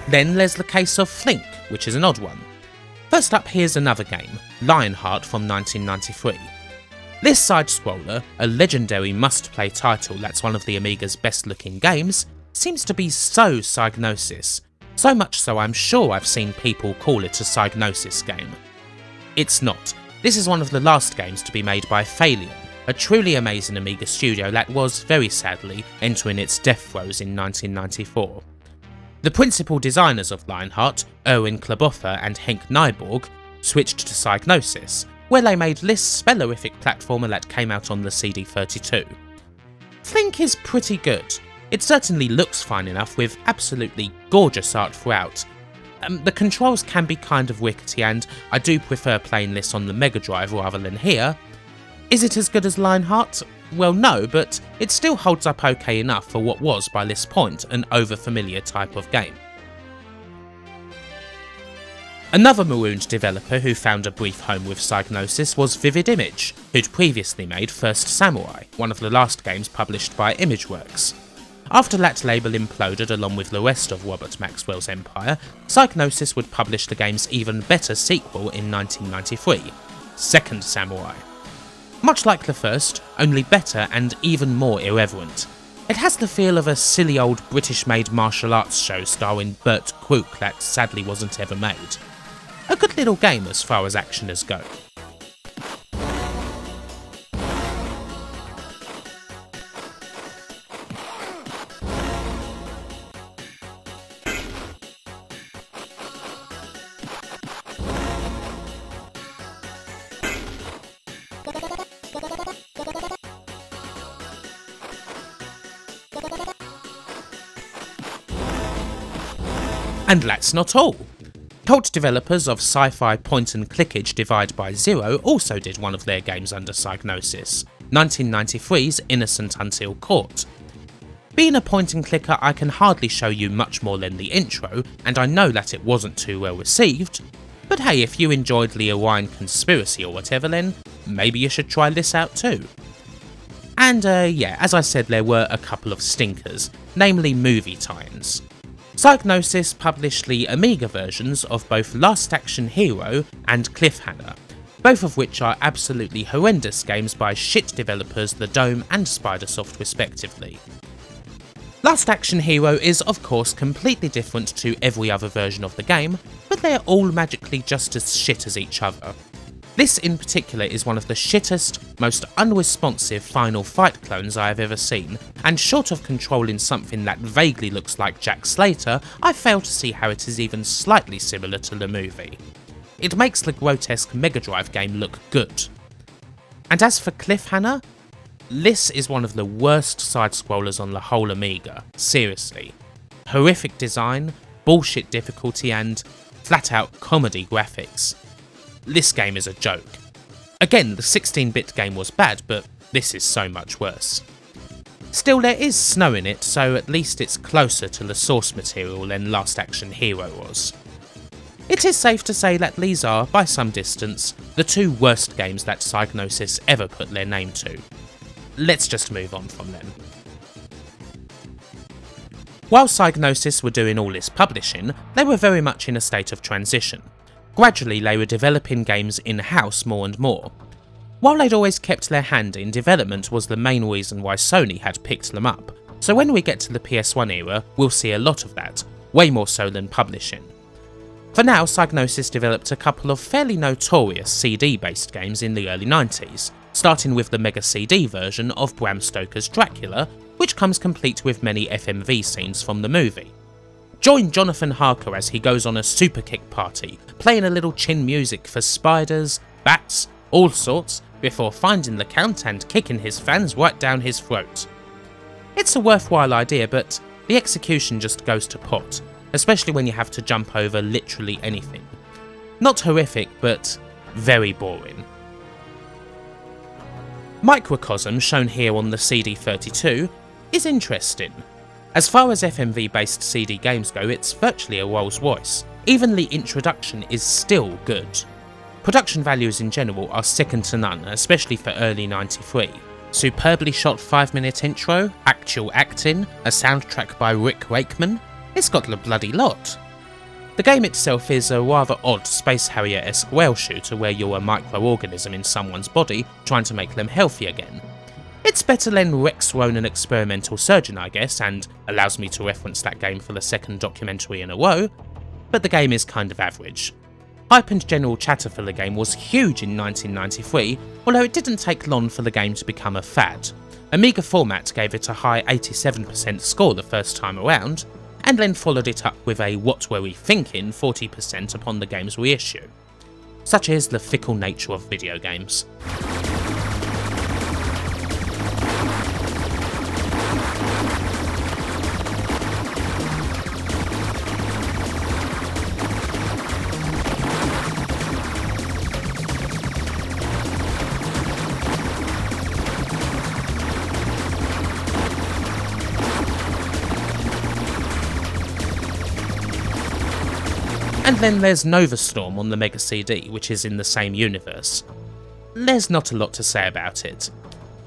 Then there's the case of Flink, which is an odd one. First up, here's another game, Lionheart from 1993. This side-scroller, a legendary must-play title that's one of the Amiga's best-looking games, seems to be so Psygnosis. So much so I'm sure I've seen people call it a Psygnosis game. It's not. This is one of the last games to be made by Phalion, a truly amazing Amiga studio that was, very sadly, entering its death throes in 1994. The principal designers of Lionheart, Erwin Klaboffer and Henk Nyborg, switched to Psygnosis, where they made this spellerific platformer that came out on the CD32. Flink is pretty good. It certainly looks fine enough with absolutely gorgeous art throughout. The controls can be kind of rickety and I do prefer playing this on the Mega Drive rather than here. Is it as good as Lionheart? Well, no, but it still holds up okay enough for what was, by this point, an over-familiar type of game. Another marooned developer who found a brief home with Psygnosis was Vivid Image, who'd previously made First Samurai, one of the last games published by Imageworks. After that label imploded along with the rest of Robert Maxwell's empire, Psygnosis would publish the game's even better sequel in 1993, Second Samurai. Much like the first, only better and even more irreverent. It has the feel of a silly old British-made martial arts show starring Bert Kwok that sadly wasn't ever made. A good little game as far as actioners go. And that's not all. Cult developers of sci-fi point-and-clickage Divide by Zero also did one of their games under Psygnosis, 1993's Innocent Until Caught. Being a point-and-clicker, I can hardly show you much more than the intro, and I know that it wasn't too well received, but hey, if you enjoyed the Orion Conspiracy or whatever then, maybe you should try this out too. And yeah, as I said, there were a couple of stinkers, namely movie tie-ins. Psygnosis published the Amiga versions of both Last Action Hero and Cliffhanger, both of which are absolutely horrendous games by shit developers The Dome and Spidersoft respectively. Last Action Hero is of course completely different to every other version of the game, but they're all magically just as shit as each other. This in particular is one of the shittest, most unresponsive Final Fight clones I have ever seen, and short of controlling something that vaguely looks like Jack Slater, I fail to see how it is even slightly similar to the movie. It makes the grotesque Mega Drive game look good. And as for Cliffhanger, this is one of the worst side-scrollers on the whole Amiga, seriously. Horrific design, bullshit difficulty and flat-out comedy graphics. This game is a joke. Again, the 16-bit game was bad, but this is so much worse. Still, there is snow in it, so at least it's closer to the source material than Last Action Hero was. It is safe to say that these are, by some distance, the two worst games that Psygnosis ever put their name to. Let's just move on from them. While Psygnosis were doing all this publishing, they were very much in a state of transition. Gradually they were developing games in-house more and more. While they'd always kept their hand in, development was the main reason why Sony had picked them up, so when we get to the PS1 era, we'll see a lot of that, way more so than publishing. For now, Psygnosis developed a couple of fairly notorious CD-based games in the early 90s, starting with the Mega CD version of Bram Stoker's Dracula, which comes complete with many FMV scenes from the movie. Join Jonathan Harker as he goes on a super kick party, playing a little chin music for spiders, bats, all sorts, before finding the Count and kicking his fans right down his throat. It's a worthwhile idea, but the execution just goes to pot, especially when you have to jump over literally anything. Not horrific, but very boring. Microcosm, shown here on the CD32, is interesting. As far as FMV-based CD games go, it's virtually a Rolls Royce. Even the introduction is still good. Production values in general are second to none, especially for early 93. Superbly shot 5-minute intro, actual acting, a soundtrack by Rick Wakeman. It's got the bloody lot. The game itself is a rather odd Space Harrier-esque whale shooter where you're a microorganism in someone's body trying to make them healthy again. It's better than Rex Ronan Experimental Surgeon, I guess, and allows me to reference that game for the second documentary in a row, but the game is kind of average. Hype and general chatter for the game was huge in 1993, although it didn't take long for the game to become a fad. Amiga Format gave it a high 87% score the first time around, and then followed it up with a what were we thinking 40% upon the game's reissue. Such is the fickle nature of video games. And then there's Nova Storm on the Mega CD, which is in the same universe. There's not a lot to say about it.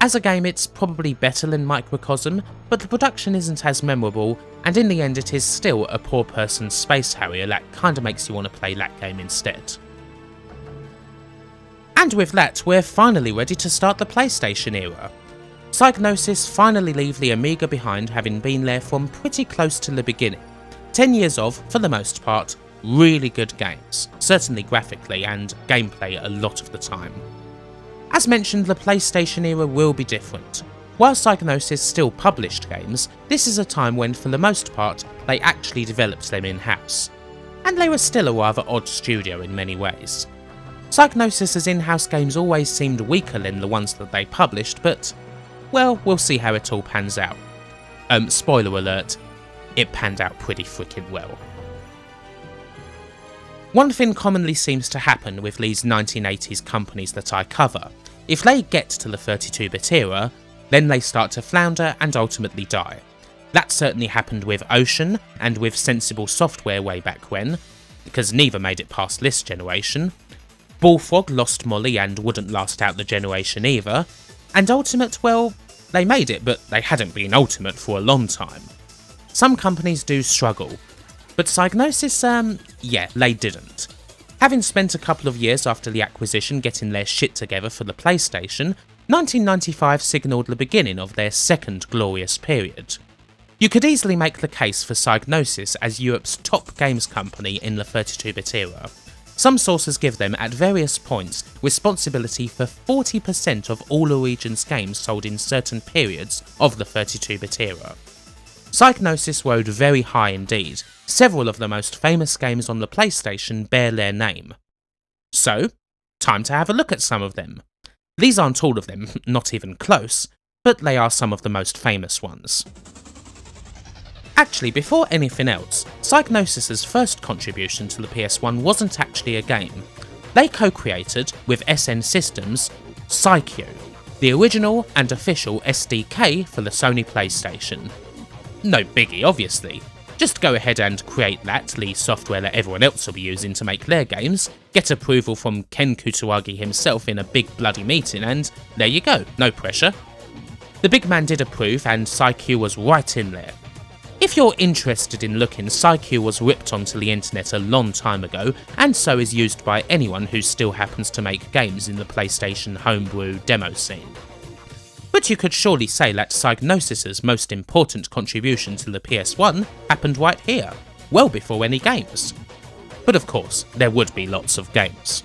As a game it's probably better than Microcosm, but the production isn't as memorable, and in the end it is still a poor person's Space Harrier that kinda makes you want to play that game instead. And with that, we're finally ready to start the PlayStation era. Psygnosis finally leave the Amiga behind, having been there from pretty close to the beginning. 10 years of, for the most part, really good games, certainly graphically and gameplay a lot of the time. As mentioned, the PlayStation era will be different. While Psygnosis still published games, this is a time when for the most part they actually developed them in-house. And they were still a rather odd studio in many ways. Psygnosis' in-house games always seemed weaker than the ones that they published, but, well, we'll see how it all pans out. Spoiler alert, it panned out pretty freaking well. One thing commonly seems to happen with these 1980s companies that I cover. If they get to the 32-bit era, then they start to flounder and ultimately die. That certainly happened with Ocean and with Sensible Software way back when, because neither made it past this generation. Bullfrog lost Molly and wouldn't last out the generation either, and Ultimate, well, they made it, but they hadn't been Ultimate for a long time. Some companies do struggle, but Psygnosis, yeah, they didn't. Having spent a couple of years after the acquisition getting their shit together for the PlayStation, 1995 signalled the beginning of their second glorious period. You could easily make the case for Psygnosis as Europe's top games company in the 32-bit era. Some sources give them, at various points, responsibility for 40% of all Origins games sold in certain periods of the 32-bit era. Psygnosis rode very high indeed. Several of the most famous games on the PlayStation bear their name. So, time to have a look at some of them. These aren't all of them, not even close, but they are some of the most famous ones. Actually, before anything else, Psygnosis' first contribution to the PS1 wasn't actually a game. They co-created, with SN Systems, Psyque, the original and official SDK for the Sony PlayStation. No biggie, obviously. Just go ahead and create that, the software that everyone else will be using to make their games, get approval from Ken Kutaragi himself in a big bloody meeting, and there you go, no pressure. The big man did approve, and Psyque was right in there. If you're interested in looking, Psyque was ripped onto the internet a long time ago, and so is used by anyone who still happens to make games in the PlayStation homebrew demo scene. But you could surely say that Psygnosis' most important contribution to the PS1 happened right here, well before any games. But of course, there would be lots of games.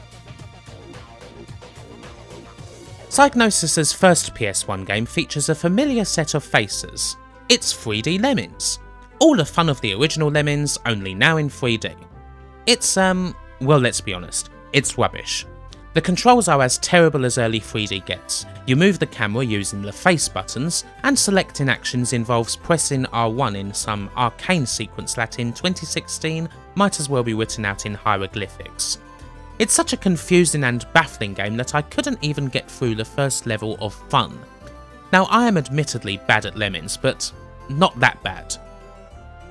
Psygnosis' first PS1 game features a familiar set of faces. It's 3D Lemmings. All the fun of the original Lemmings, only now in 3D. It's, well, let's be honest, it's rubbish. The controls are as terrible as early 3D gets. You move the camera using the face buttons, and selecting actions involves pressing R1 in some arcane sequence that in 2016 might as well be written out in hieroglyphics. It's such a confusing and baffling game that I couldn't even get through the first level of fun. Now, I am admittedly bad at Lemmings, but not that bad.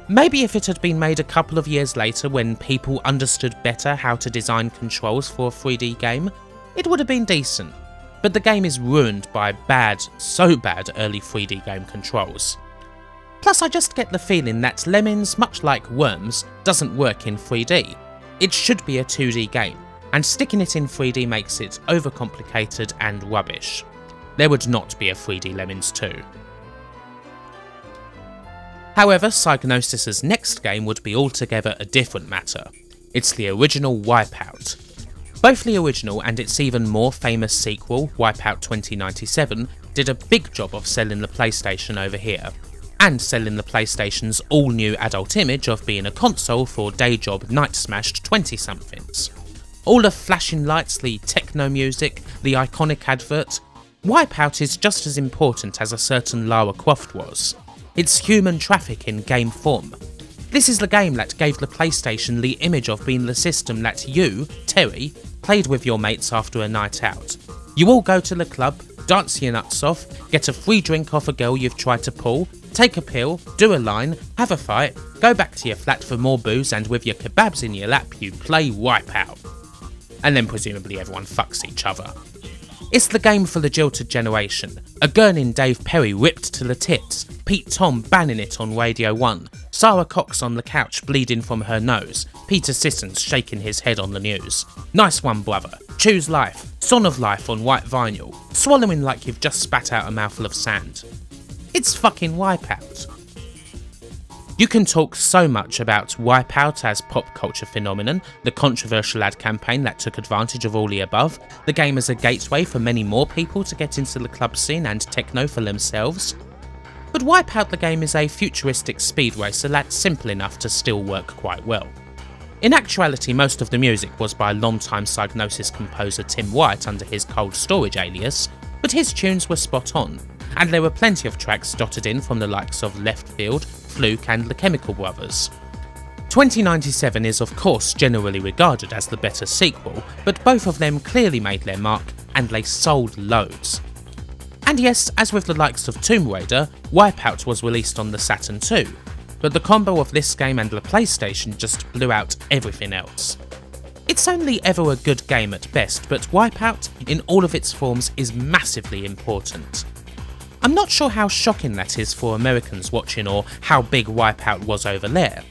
Maybe if it had been made a couple of years later when people understood better how to design controls for a 3D game, it would have been decent. But the game is ruined by bad, so bad early 3D game controls. Plus I just get the feeling that Lemmings, much like Worms, doesn't work in 3D. It should be a 2D game, and sticking it in 3D makes it overcomplicated and rubbish. There would not be a 3D Lemmings 2. However, Psygnosis' next game would be altogether a different matter. It's the original Wipeout. Both the original and its even more famous sequel, Wipeout 2097, did a big job of selling the PlayStation over here, and selling the PlayStation's all-new adult image of being a console for day job night-smashed 20-somethings. All the flashing lights, the techno music, the iconic advert. Wipeout is just as important as a certain Lara Croft was. It's human traffic in game form. This is the game that gave the PlayStation the image of being the system that you, Terry, played with your mates after a night out. You all go to the club, dance your nuts off, get a free drink off a girl you've tried to pull, take a pill, do a line, have a fight, go back to your flat for more booze, and with your kebabs in your lap you play Wipeout. And then presumably everyone fucks each other. It's the game for the jilted generation. A gurning Dave Perry ripped to the tits, Pete Tom banning it on Radio 1, Sarah Cox on the couch bleeding from her nose, Peter Sissons shaking his head on the news. Nice one, brother. Choose life. Son of Life on white vinyl, swallowing like you've just spat out a mouthful of sand. It's fucking Wipeout. You can talk so much about Wipeout as pop culture phenomenon, the controversial ad campaign that took advantage of all the above, the game as a gateway for many more people to get into the club scene and techno for themselves. But Wipeout the game is a futuristic speed racer that's simple enough to still work quite well. In actuality, most of the music was by longtime Psygnosis composer Tim White under his Cold Storage alias, but his tunes were spot on, and there were plenty of tracks dotted in from the likes of Left Field, Fluke and the Chemical Brothers. 2097 is of course generally regarded as the better sequel, but both of them clearly made their mark and they sold loads. And yes, as with the likes of Tomb Raider, Wipeout was released on the Saturn II, but the combo of this game and the PlayStation just blew out everything else. It's only ever a good game at best, but Wipeout, in all of its forms, is massively important. I'm not sure how shocking that is for Americans watching or how big Wipeout was over there.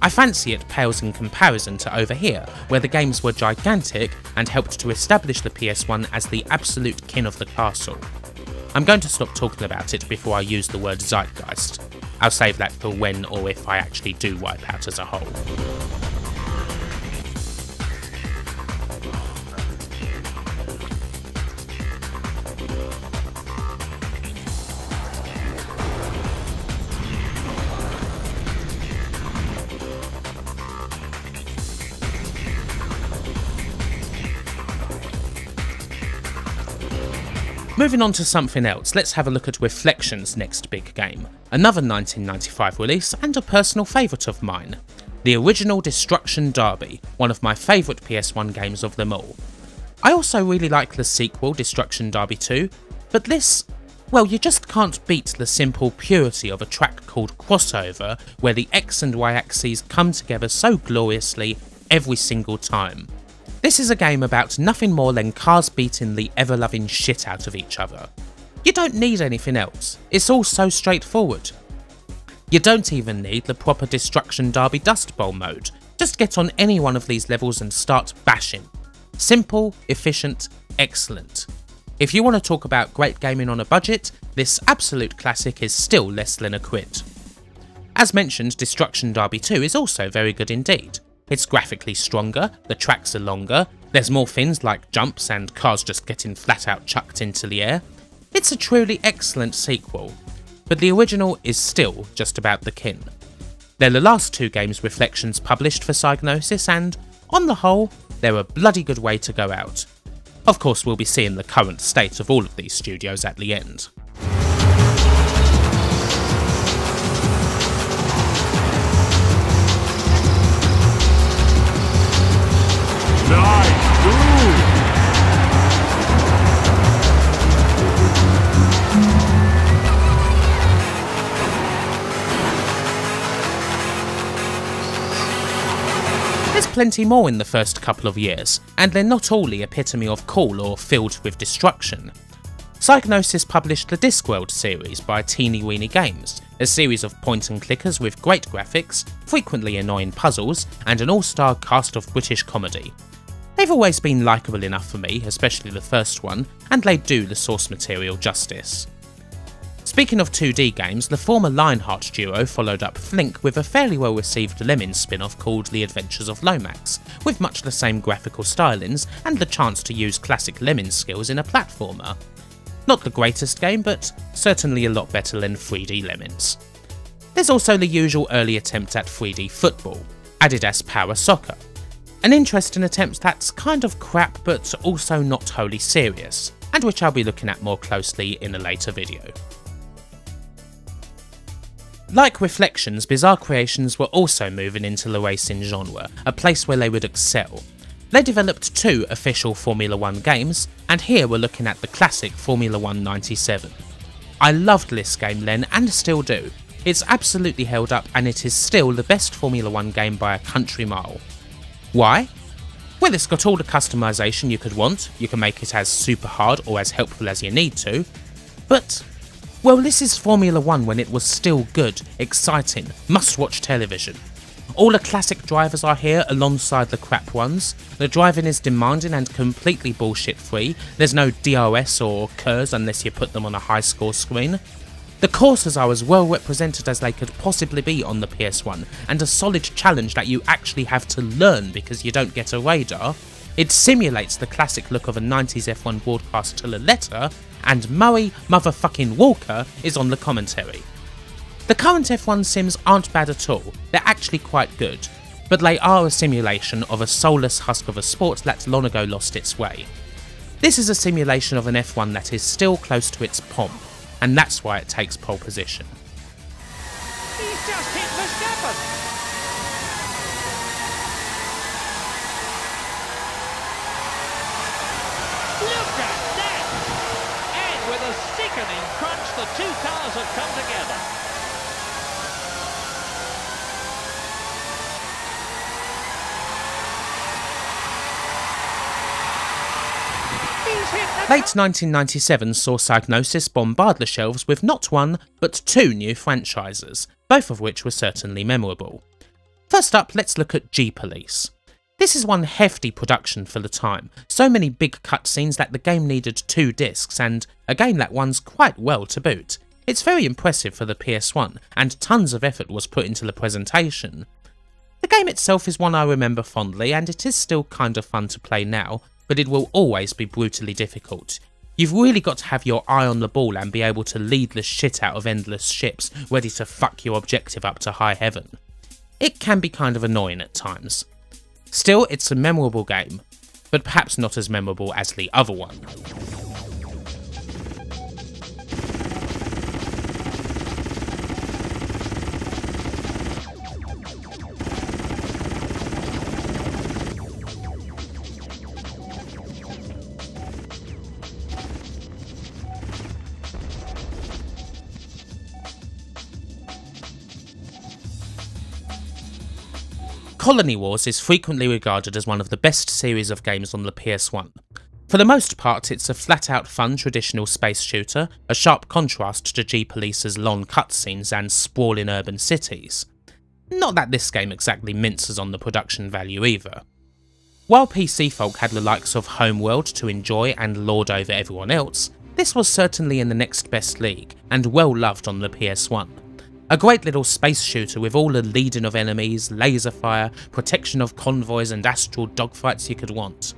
I fancy it pales in comparison to over here, where the games were gigantic and helped to establish the PS1 as the absolute king of the castle. I'm going to stop talking about it before I use the word zeitgeist. I'll save that for when or if I actually do Wipeout as a whole. Moving on to something else, let's have a look at Reflection's next big game, another 1995 release and a personal favourite of mine, the original Destruction Derby, one of my favourite PS1 games of them all. I also really like the sequel, Destruction Derby 2, but this, well, you just can't beat the simple purity of a track called Crossover, where the X and Y axes come together so gloriously every single time. This is a game about nothing more than cars beating the ever-loving shit out of each other. You don't need anything else, it's all so straightforward. You don't even need the proper Destruction Derby Dust Bowl mode, just get on any one of these levels and start bashing. Simple, efficient, excellent. If you want to talk about great gaming on a budget, this absolute classic is still less than a quid. As mentioned, Destruction Derby 2 is also very good indeed. It's graphically stronger, the tracks are longer, there's more things like jumps and cars just getting flat out chucked into the air. It's a truly excellent sequel, but the original is still just about the kin. They're the last two games Reflections published for Psygnosis and, on the whole, they're a bloody good way to go out. Of course, we'll be seeing the current state of all of these studios at the end. There's plenty more in the first couple of years, and they're not all the epitome of cool or filled with destruction. Psygnosis published the Discworld series by Teeny Weeny Games, a series of point and clickers with great graphics, frequently annoying puzzles, and an all-star cast of British comedy. They've always been likeable enough for me, especially the first one, and they do the source material justice. Speaking of 2D games, the former Lionheart duo followed up Flink with a fairly well received Lemmings spin-off called The Adventures of Lomax, with much the same graphical stylings and the chance to use classic Lemmings skills in a platformer. Not the greatest game, but certainly a lot better than 3D Lemmings. There's also the usual early attempt at 3D football, Adidas Power Soccer. An interesting attempt that's kind of crap but also not wholly serious, and which I'll be looking at more closely in a later video. Like Reflections, Bizarre Creations were also moving into the racing genre, a place where they would excel. They developed two official Formula 1 games, and here we're looking at the classic Formula 1 97. I loved this game then and still do. It's absolutely held up and it is still the best Formula 1 game by a country mile. Why? Well, it's got all the customization you could want, you can make it as super hard or as helpful as you need to, but well, this is Formula 1 when it was still good, exciting, must-watch television. All the classic drivers are here alongside the crap ones, the driving is demanding and completely bullshit free, there's no DRS or KERS unless you put them on a high score screen. The courses are as well represented as they could possibly be on the PS1, and a solid challenge that you actually have to learn because you don't get a radar. It simulates the classic look of a 90s F1 broadcast to the letter, and Murray motherfucking Walker is on the commentary. The current F1 sims aren't bad at all, they're actually quite good, but they are a simulation of a soulless husk of a sport that long ago lost its way. This is a simulation of an F1 that is still close to its pomp, and that's why it takes pole position. He's just hit Verstappen! Look at that! And with a sickening crunch, the two cars have come together. Late 1997 saw Psygnosis bombard the shelves with not one, but two new franchises, both of which were certainly memorable. First up, let's look at G-Police. This is one hefty production for the time, so many big cutscenes that the game needed 2 discs, and a game that runs quite well to boot. It's very impressive for the PS1, and tons of effort was put into the presentation. The game itself is one I remember fondly, and it is still kind of fun to play now, but it will always be brutally difficult. You've really got to have your eye on the ball and be able to lead the shit out of endless ships ready to fuck your objective up to high heaven. It can be kind of annoying at times. Still, it's a memorable game, but perhaps not as memorable as the other one. Colony Wars is frequently regarded as one of the best series of games on the PS1. For the most part, it's a flat-out fun traditional space shooter, a sharp contrast to G-Police's long cutscenes and sprawling urban cities. Not that this game exactly minces on the production value either. While PC folk had the likes of Homeworld to enjoy and lord over everyone else, this was certainly in the next best league, and well loved on the PS1. A great little space shooter with all the leading of enemies, laser fire, protection of convoys and astral dogfights you could want.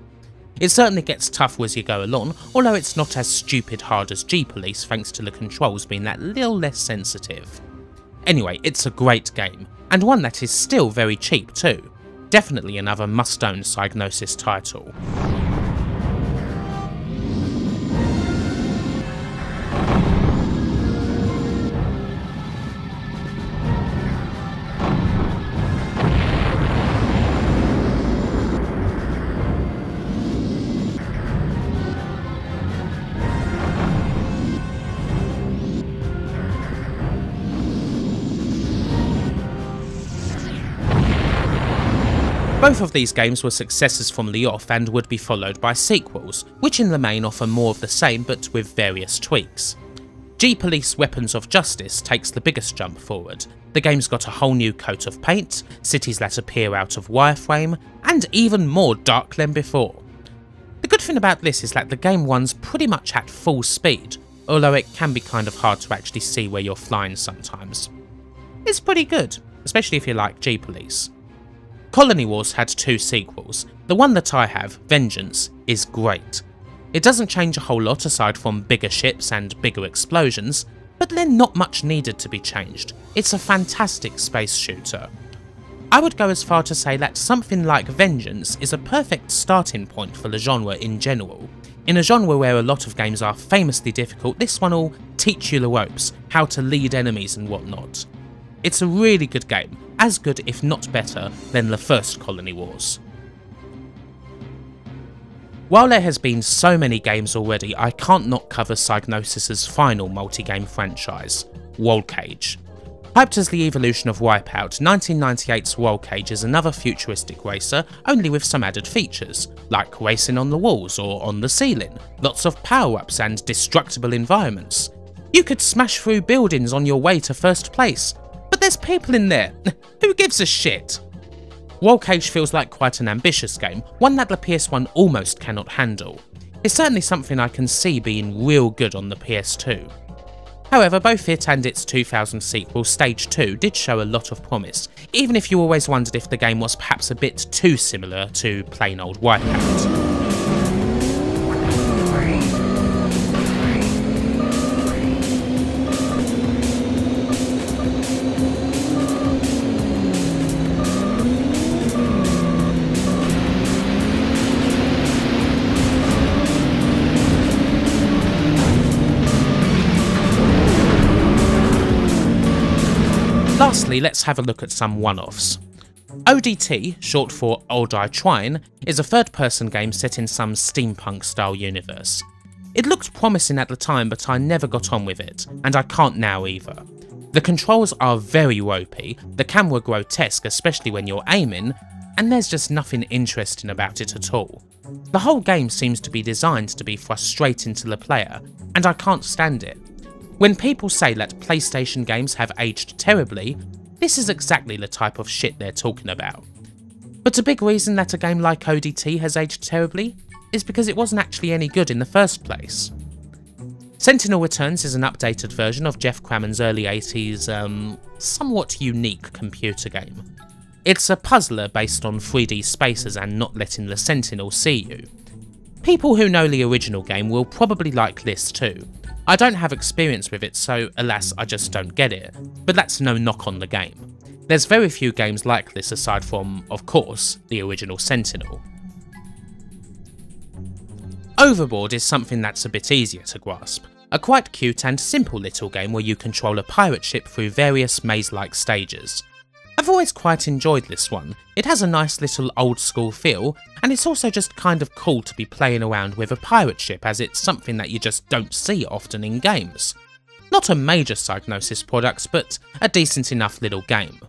It certainly gets tougher as you go along, although it's not as stupid hard as G-Police thanks to the controls being that little less sensitive. Anyway, it's a great game, and one that is still very cheap too. Definitely another must-own Psygnosis title. Both of these games were successes from the off and would be followed by sequels, which in the main offer more of the same but with various tweaks. G-Police Weapons of Justice takes the biggest jump forward. The game's got a whole new coat of paint, cities that appear out of wireframe, and even more dark than before. The good thing about this is that the game runs pretty much at full speed, although it can be kind of hard to actually see where you're flying sometimes. It's pretty good, especially if you like G-Police. Colony Wars had two sequels. The one that I have, Vengeance, is great. It doesn't change a whole lot aside from bigger ships and bigger explosions, but then not much needed to be changed. It's a fantastic space shooter. I would go as far to say that something like Vengeance is a perfect starting point for the genre in general. In a genre where a lot of games are famously difficult, this one will teach you the ropes, how to lead enemies and whatnot. It's a really good game, as good if not better than the first Colony Wars. While there has been so many games already, I can't not cover Psygnosis' final multi-game franchise, World Cage. Hyped as the evolution of Wipeout, 1998's World Cage is another futuristic racer, only with some added features, like racing on the walls or on the ceiling, lots of power-ups and destructible environments. You could smash through buildings on your way to first place, but there's people in there. Who gives a shit? World Cage feels like quite an ambitious game, one that the PS1 almost cannot handle. It's certainly something I can see being real good on the PS2. However, both it and its 2000 sequel, Stage 2, did show a lot of promise, even if you always wondered if the game was perhaps a bit too similar to plain old Wipeout. Lastly, let's have a look at some one-offs. ODT, short for Or Die Trying, is a third-person game set in some steampunk-style universe. It looked promising at the time, but I never got on with it, and I can't now either. The controls are very ropey, the camera grotesque, especially when you're aiming, and there's just nothing interesting about it at all. The whole game seems to be designed to be frustrating to the player, and I can't stand it. When people say that PlayStation games have aged terribly, this is exactly the type of shit they're talking about. But a big reason that a game like ODT has aged terribly is because it wasn't actually any good in the first place. Sentinel Returns is an updated version of Jeff Crammond's early 80s, somewhat unique computer game. It's a puzzler based on 3D spaces and not letting the Sentinel see you. People who know the original game will probably like this too. I don't have experience with it, so alas I just don't get it, but that's no knock on the game. There's very few games like this aside from, of course, the original Sentinel. Overboard is something that's a bit easier to grasp. A quite cute and simple little game where you control a pirate ship through various maze-like stages. I've always quite enjoyed this one. It has a nice little old school feel, and it's also just kind of cool to be playing around with a pirate ship, as it's something that you just don't see often in games. Not a major Psygnosis product, but a decent enough little game.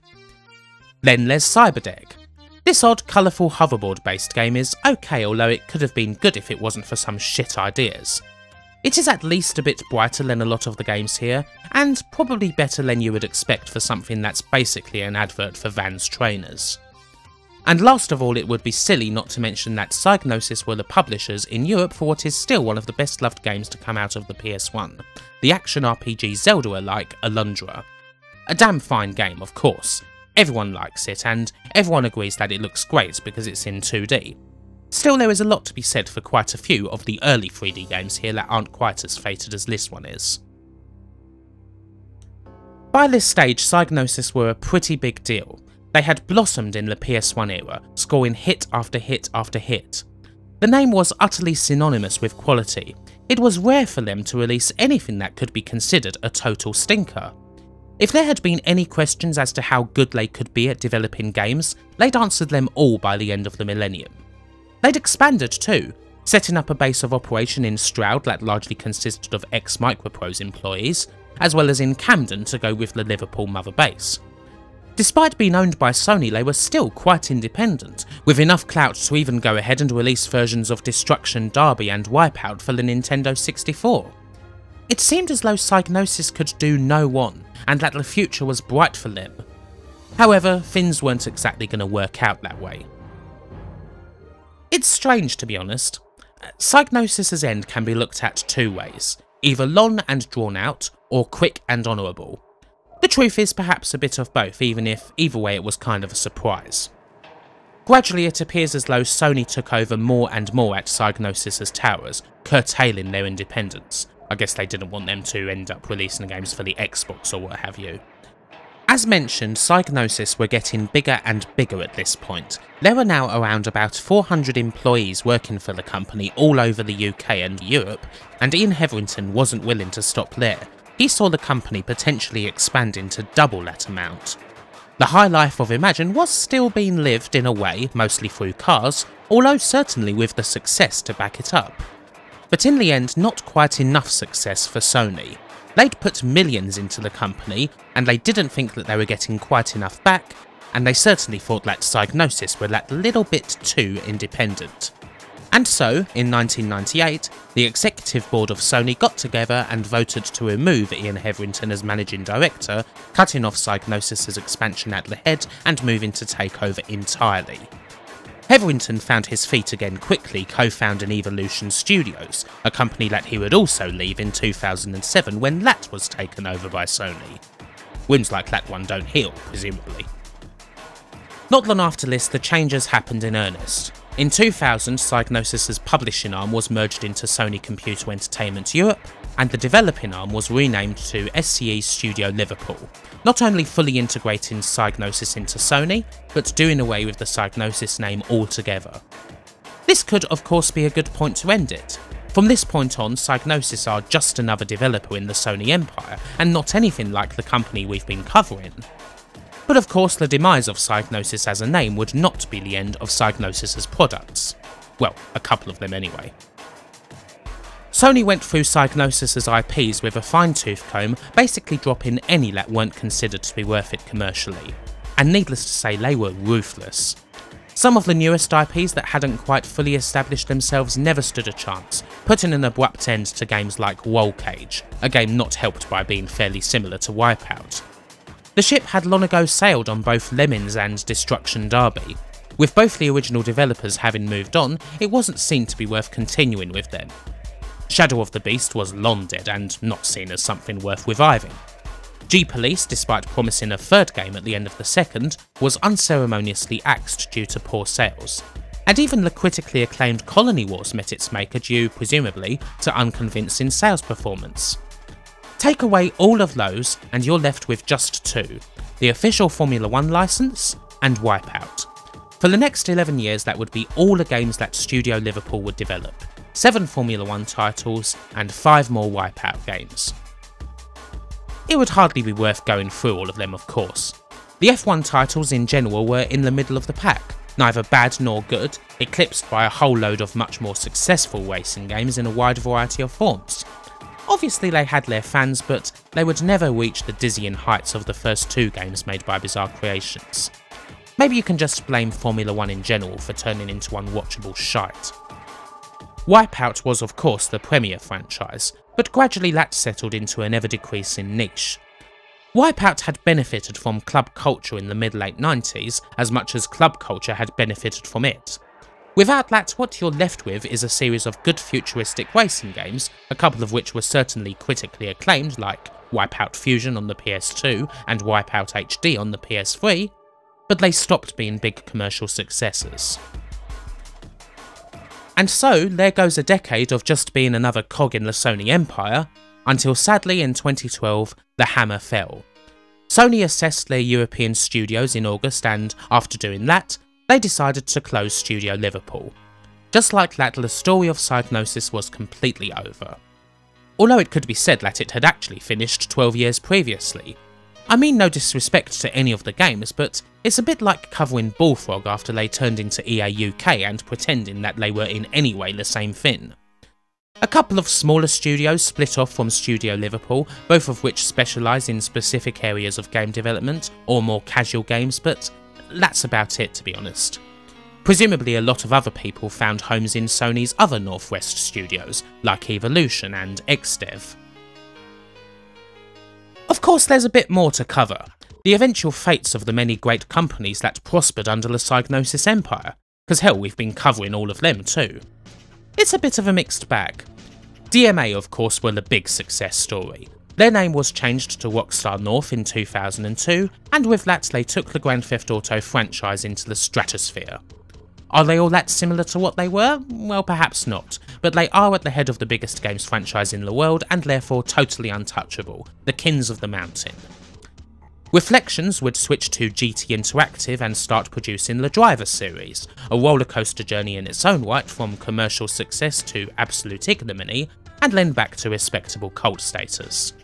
Then there's Cyberdeck. This odd, colourful hoverboard based game is okay, although it could have been good if it wasn't for some shit ideas. It is at least a bit brighter than a lot of the games here, and probably better than you would expect for something that's basically an advert for Vans trainers. And last of all, it would be silly not to mention that Psygnosis were the publishers in Europe for what is still one of the best loved games to come out of the PS1, the action RPG Zelda-alike Alundra. A damn fine game, of course. Everyone likes it, and everyone agrees that it looks great because it's in 2D. Still, there is a lot to be said for quite a few of the early 3D games here that aren't quite as fated as this one is. By this stage, Psygnosis were a pretty big deal. They had blossomed in the PS1 era, scoring hit after hit after hit. The name was utterly synonymous with quality. It was rare for them to release anything that could be considered a total stinker. If there had been any questions as to how good they could be at developing games, they'd answered them all by the end of the millennium. They'd expanded too, setting up a base of operation in Stroud that largely consisted of ex-Microprose employees, as well as in Camden to go with the Liverpool mother base. Despite being owned by Sony, they were still quite independent, with enough clout to even go ahead and release versions of Destruction Derby and Wipeout for the Nintendo 64. It seemed as though Psygnosis could do no one, and that the future was bright for them. However, things weren't exactly going to work out that way. It's strange, to be honest. Psygnosis' end can be looked at two ways, either long and drawn out, or quick and honourable. The truth is perhaps a bit of both, even if either way it was kind of a surprise. Gradually it appears as though Sony took over more and more at Psygnosis' towers, curtailing their independence. I guess they didn't want them to end up releasing games for the Xbox or what have you. As mentioned, Psygnosis were getting bigger and bigger at this point. There were now around about 400 employees working for the company all over the UK and Europe, and Ian Hetherington wasn't willing to stop there. He saw the company potentially expanding to double that amount. The high life of Imagine was still being lived in a way, mostly through cars, although certainly with the success to back it up. But in the end, not quite enough success for Sony. They'd put millions into the company, and they didn't think that they were getting quite enough back, and they certainly thought that Psygnosis were that little bit too independent. And so, in 1998, the executive board of Sony got together and voted to remove Ian Hetherington as managing director, cutting off Psygnosis' expansion at the head and moving to take over entirely. Hetherington found his feet again quickly, co-founding Evolution Studios, a company that he would also leave in 2007 when that was taken over by Sony. Wounds like that one don't heal, presumably. Not long after this, the changes happened in earnest. In 2000, Psygnosis' publishing arm was merged into Sony Computer Entertainment Europe, and the developing arm was renamed to SCE Studio Liverpool, not only fully integrating Psygnosis into Sony, but doing away with the Psygnosis name altogether. This could of course be a good point to end it. From this point on, Psygnosis are just another developer in the Sony empire, and not anything like the company we've been covering. But of course the demise of Psygnosis as a name would not be the end of Psygnosis' products. Well, a couple of them anyway. Sony went through Psygnosis' IPs with a fine-tooth comb, basically dropping any that weren't considered to be worth it commercially. And needless to say, they were ruthless. Some of the newest IPs that hadn't quite fully established themselves never stood a chance, putting an abrupt end to games like Roll Cage, a game not helped by being fairly similar to Wipeout. The ship had long ago sailed on both Lemmings and Destruction Derby. With both the original developers having moved on, it wasn't seen to be worth continuing with them. Shadow of the Beast was long dead and not seen as something worth reviving. G-Police, despite promising a third game at the end of the second, was unceremoniously axed due to poor sales. And even the critically acclaimed Colony Wars met its maker due, presumably, to unconvincing sales performance. Take away all of those and you're left with just two, the official Formula 1 license and Wipeout. For the next 11 years that would be all the games that Studio Liverpool would develop, 7 Formula 1 titles and 5 more Wipeout games. It would hardly be worth going through all of them, of course. The F1 titles in general were in the middle of the pack, neither bad nor good, eclipsed by a whole load of much more successful racing games in a wide variety of forms. Obviously they had their fans, but they would never reach the dizzying heights of the first 2 games made by Bizarre Creations. Maybe you can just blame Formula 1 in general for turning into unwatchable shite. Wipeout was of course the premier franchise, but gradually that settled into an ever-decreasing niche. Wipeout had benefited from club culture in the mid-late 90s as much as club culture had benefited from it. Without that, what you're left with is a series of good futuristic racing games, a couple of which were certainly critically acclaimed, like Wipeout Fusion on the PS2 and Wipeout HD on the PS3, but they stopped being big commercial successes. And so, there goes a decade of just being another cog in the Sony empire, until sadly in 2012, the hammer fell. Sony assessed their European studios in August and, after doing that, they decided to close Studio Liverpool. Just like that, the story of Psygnosis was completely over. Although it could be said that it had actually finished 12 years previously. I mean no disrespect to any of the games, but it's a bit like covering Bullfrog after they turned into EA UK and pretending that they were in any way the same thing. A couple of smaller studios split off from Studio Liverpool, both of which specialise in specific areas of game development, or more casual games, but that's about it, to be honest. Presumably a lot of other people found homes in Sony's other Northwest studios, like Evolution and XDev. Of course there's a bit more to cover, the eventual fates of the many great companies that prospered under the Psygnosis empire, cause hell, we've been covering all of them too. It's a bit of a mixed bag. DMA of course were the big success story. Their name was changed to Rockstar North in 2002, and with that they took the Grand Theft Auto franchise into the stratosphere. Are they all that similar to what they were? Well, perhaps not, but they are at the head of the biggest games franchise in the world and therefore totally untouchable, the kings of the mountain. Reflections would switch to GT Interactive and start producing the Driver series, a rollercoaster journey in its own right from commercial success to absolute ignominy, and then back to respectable cult status.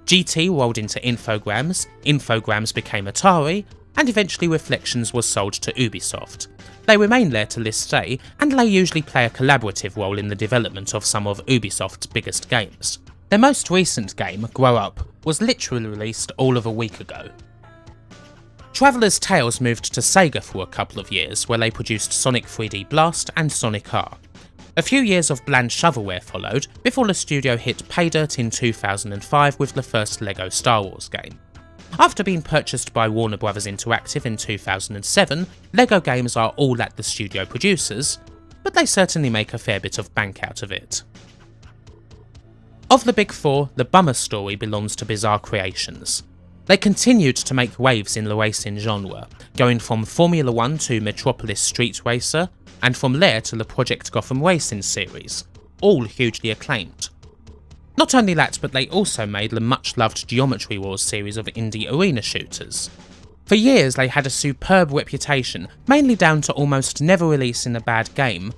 GT rolled into Infogrames, Infogrames became Atari, and eventually Reflections was sold to Ubisoft. They remain there to this day, and they usually play a collaborative role in the development of some of Ubisoft's biggest games. Their most recent game, Grow Up, was literally released all of a week ago. Traveller's Tales moved to Sega for a couple of years, where they produced Sonic 3D Blast and Sonic R. A few years of bland shovelware followed, before the studio hit pay dirt in 2005 with the first LEGO Star Wars game. After being purchased by Warner Bros. Interactive in 2007, LEGO games are all that the studio produces, but they certainly make a fair bit of bank out of it. Of the big four, the bummer story belongs to Bizarre Creations. They continued to make waves in the racing genre, going from Formula 1 to Metropolis Street Racer, and from there to the Project Gotham Racing series, all hugely acclaimed. Not only that, but they also made the much-loved Geometry Wars series of indie arena shooters. For years they had a superb reputation, mainly down to almost never releasing a bad game,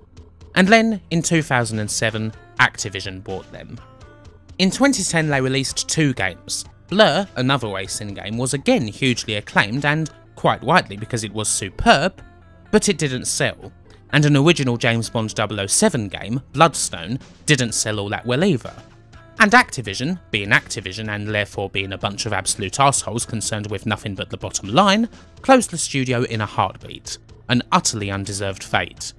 and then, in 2007, Activision bought them. In 2010 they released 2 games. Blur, another racing game, was again hugely acclaimed, and quite rightly because it was superb, but it didn't sell. And an original James Bond 007 game, Bloodstone, didn't sell all that well either. And Activision, being Activision and therefore being a bunch of absolute assholes concerned with nothing but the bottom line, closed the studio in a heartbeat. An utterly undeserved fate.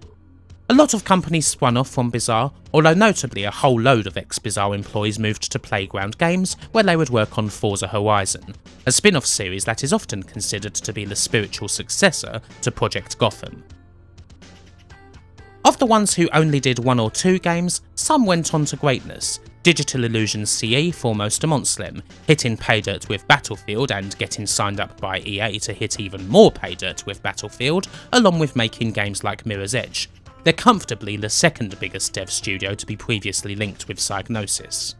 A lot of companies spun off from Bizarre, although notably a whole load of ex-Bizarre employees moved to Playground Games, where they would work on Forza Horizon, a spin-off series that is often considered to be the spiritual successor to Project Gotham. Of the ones who only did 1 or 2 games, some went on to greatness. Digital Illusion CE foremost amongst them, hitting pay dirt with Battlefield and getting signed up by EA to hit even more pay dirt with Battlefield, along with making games like Mirror's Edge. They're comfortably the second biggest dev studio to be previously linked with Psygnosis.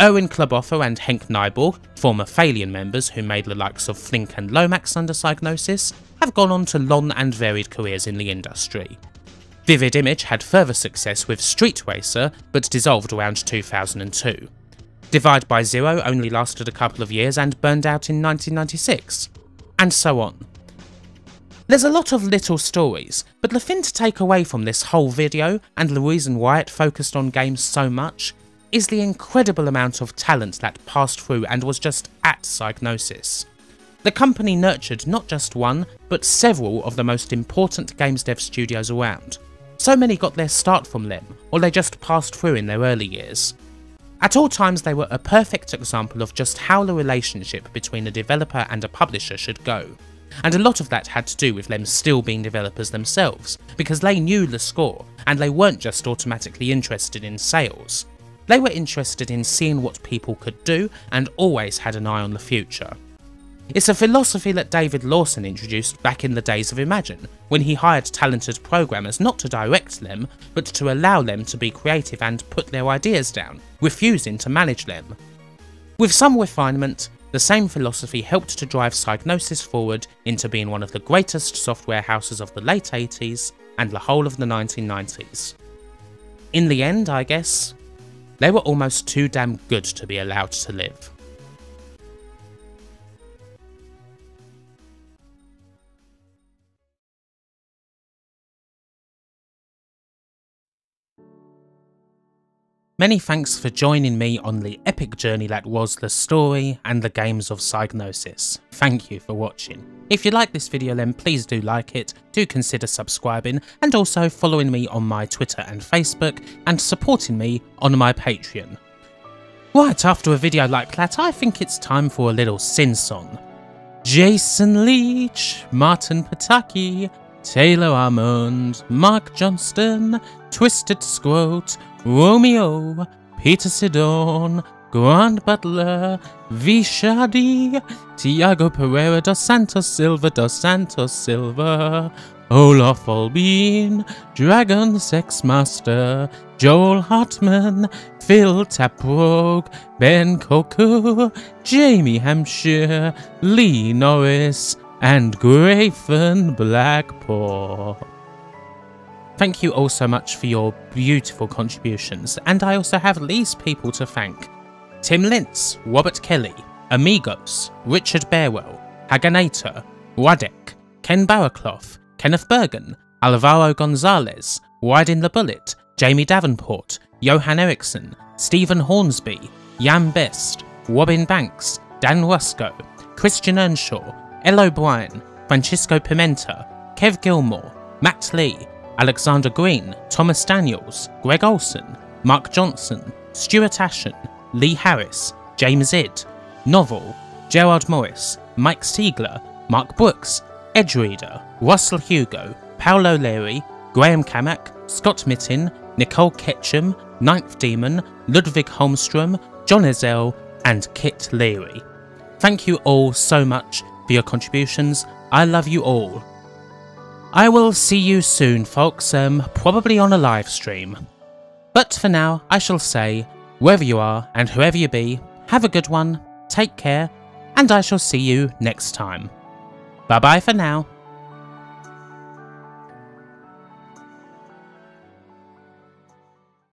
Erwin Kluboffer and Henk Nyborg, former Phalion members who made the likes of Flink and Lomax under Psygnosis, have gone on to long and varied careers in the industry. Vivid Image had further success with Street Racer, but dissolved around 2002. Divide by Zero only lasted a couple of years and burned out in 1996. And so on. There's a lot of little stories, but the thing to take away from this whole video, and the reason why it focused on games so much, is the incredible amount of talent that passed through and was just at Psygnosis. The company nurtured not just one, but several of the most important games dev studios around. So many got their start from them, or they just passed through in their early years. At all times they were a perfect example of just how the relationship between a developer and a publisher should go. And a lot of that had to do with them still being developers themselves, because they knew the score, and they weren't just automatically interested in sales. They were interested in seeing what people could do, and always had an eye on the future. It's a philosophy that David Lawson introduced back in the days of Imagine, when he hired talented programmers not to direct them, but to allow them to be creative and put their ideas down, refusing to manage them. With some refinement, the same philosophy helped to drive Psygnosis forward into being one of the greatest software houses of the late 80s and the whole of the 1990s. In the end, I guess, they were almost too damn good to be allowed to live. Many thanks for joining me on the epic journey that was the story and the games of Psygnosis. Thank you for watching. If you like this video then please do like it, do consider subscribing and also following me on my Twitter and Facebook and supporting me on my Patreon. Right, after a video like that I think it's time for a little sing-song. Jason Leach, Martin Pataki, Taylor Armand, Mark Johnston, Twisted Scroat, Romeo, Peter Sidon, Grant Butler, V. Shadi, Tiago Pereira dos Santos Silva, Olaf Albin, Dragon Sex Master, Joel Hartman, Phil Taprogue, Ben Koku, Jamie Hampshire, Lee Norris, and Grayfen Blackpaw. Thank you all so much for your beautiful contributions, and I also have these people to thank. Tim Lintz, Robert Kelly, Amigos, Richard Bearwell, Haganator, Wadek, Ken Barraclough, Kenneth Bergen, Alvaro Gonzalez, Widen the Bullet, Jamie Davenport, Johan Eriksson, Stephen Hornsby, Jan Best, Robin Banks, Dan Rusco, Christian Earnshaw, El O'Brien, Francisco Pimenta, Kev Gilmore, Matt Lee, Alexander Green, Thomas Daniels, Greg Olson, Mark Johnson, Stuart Ashen, Lee Harris, James Idd, Novel, Gerard Morris, Mike Stiegler, Mark Brooks, Edgereader, Russell Hugo, Paolo Leary, Graham Kamak, Scott Mitten, Nicole Ketchum, Ninth Demon, Ludwig Holmstrom, John Ezell, and Kit Leary. Thank you all so much for your contributions. I love you all. I will see you soon, folks, probably on a live stream. But for now, I shall say, wherever you are and whoever you be, have a good one, take care, and I shall see you next time. Bye bye for now.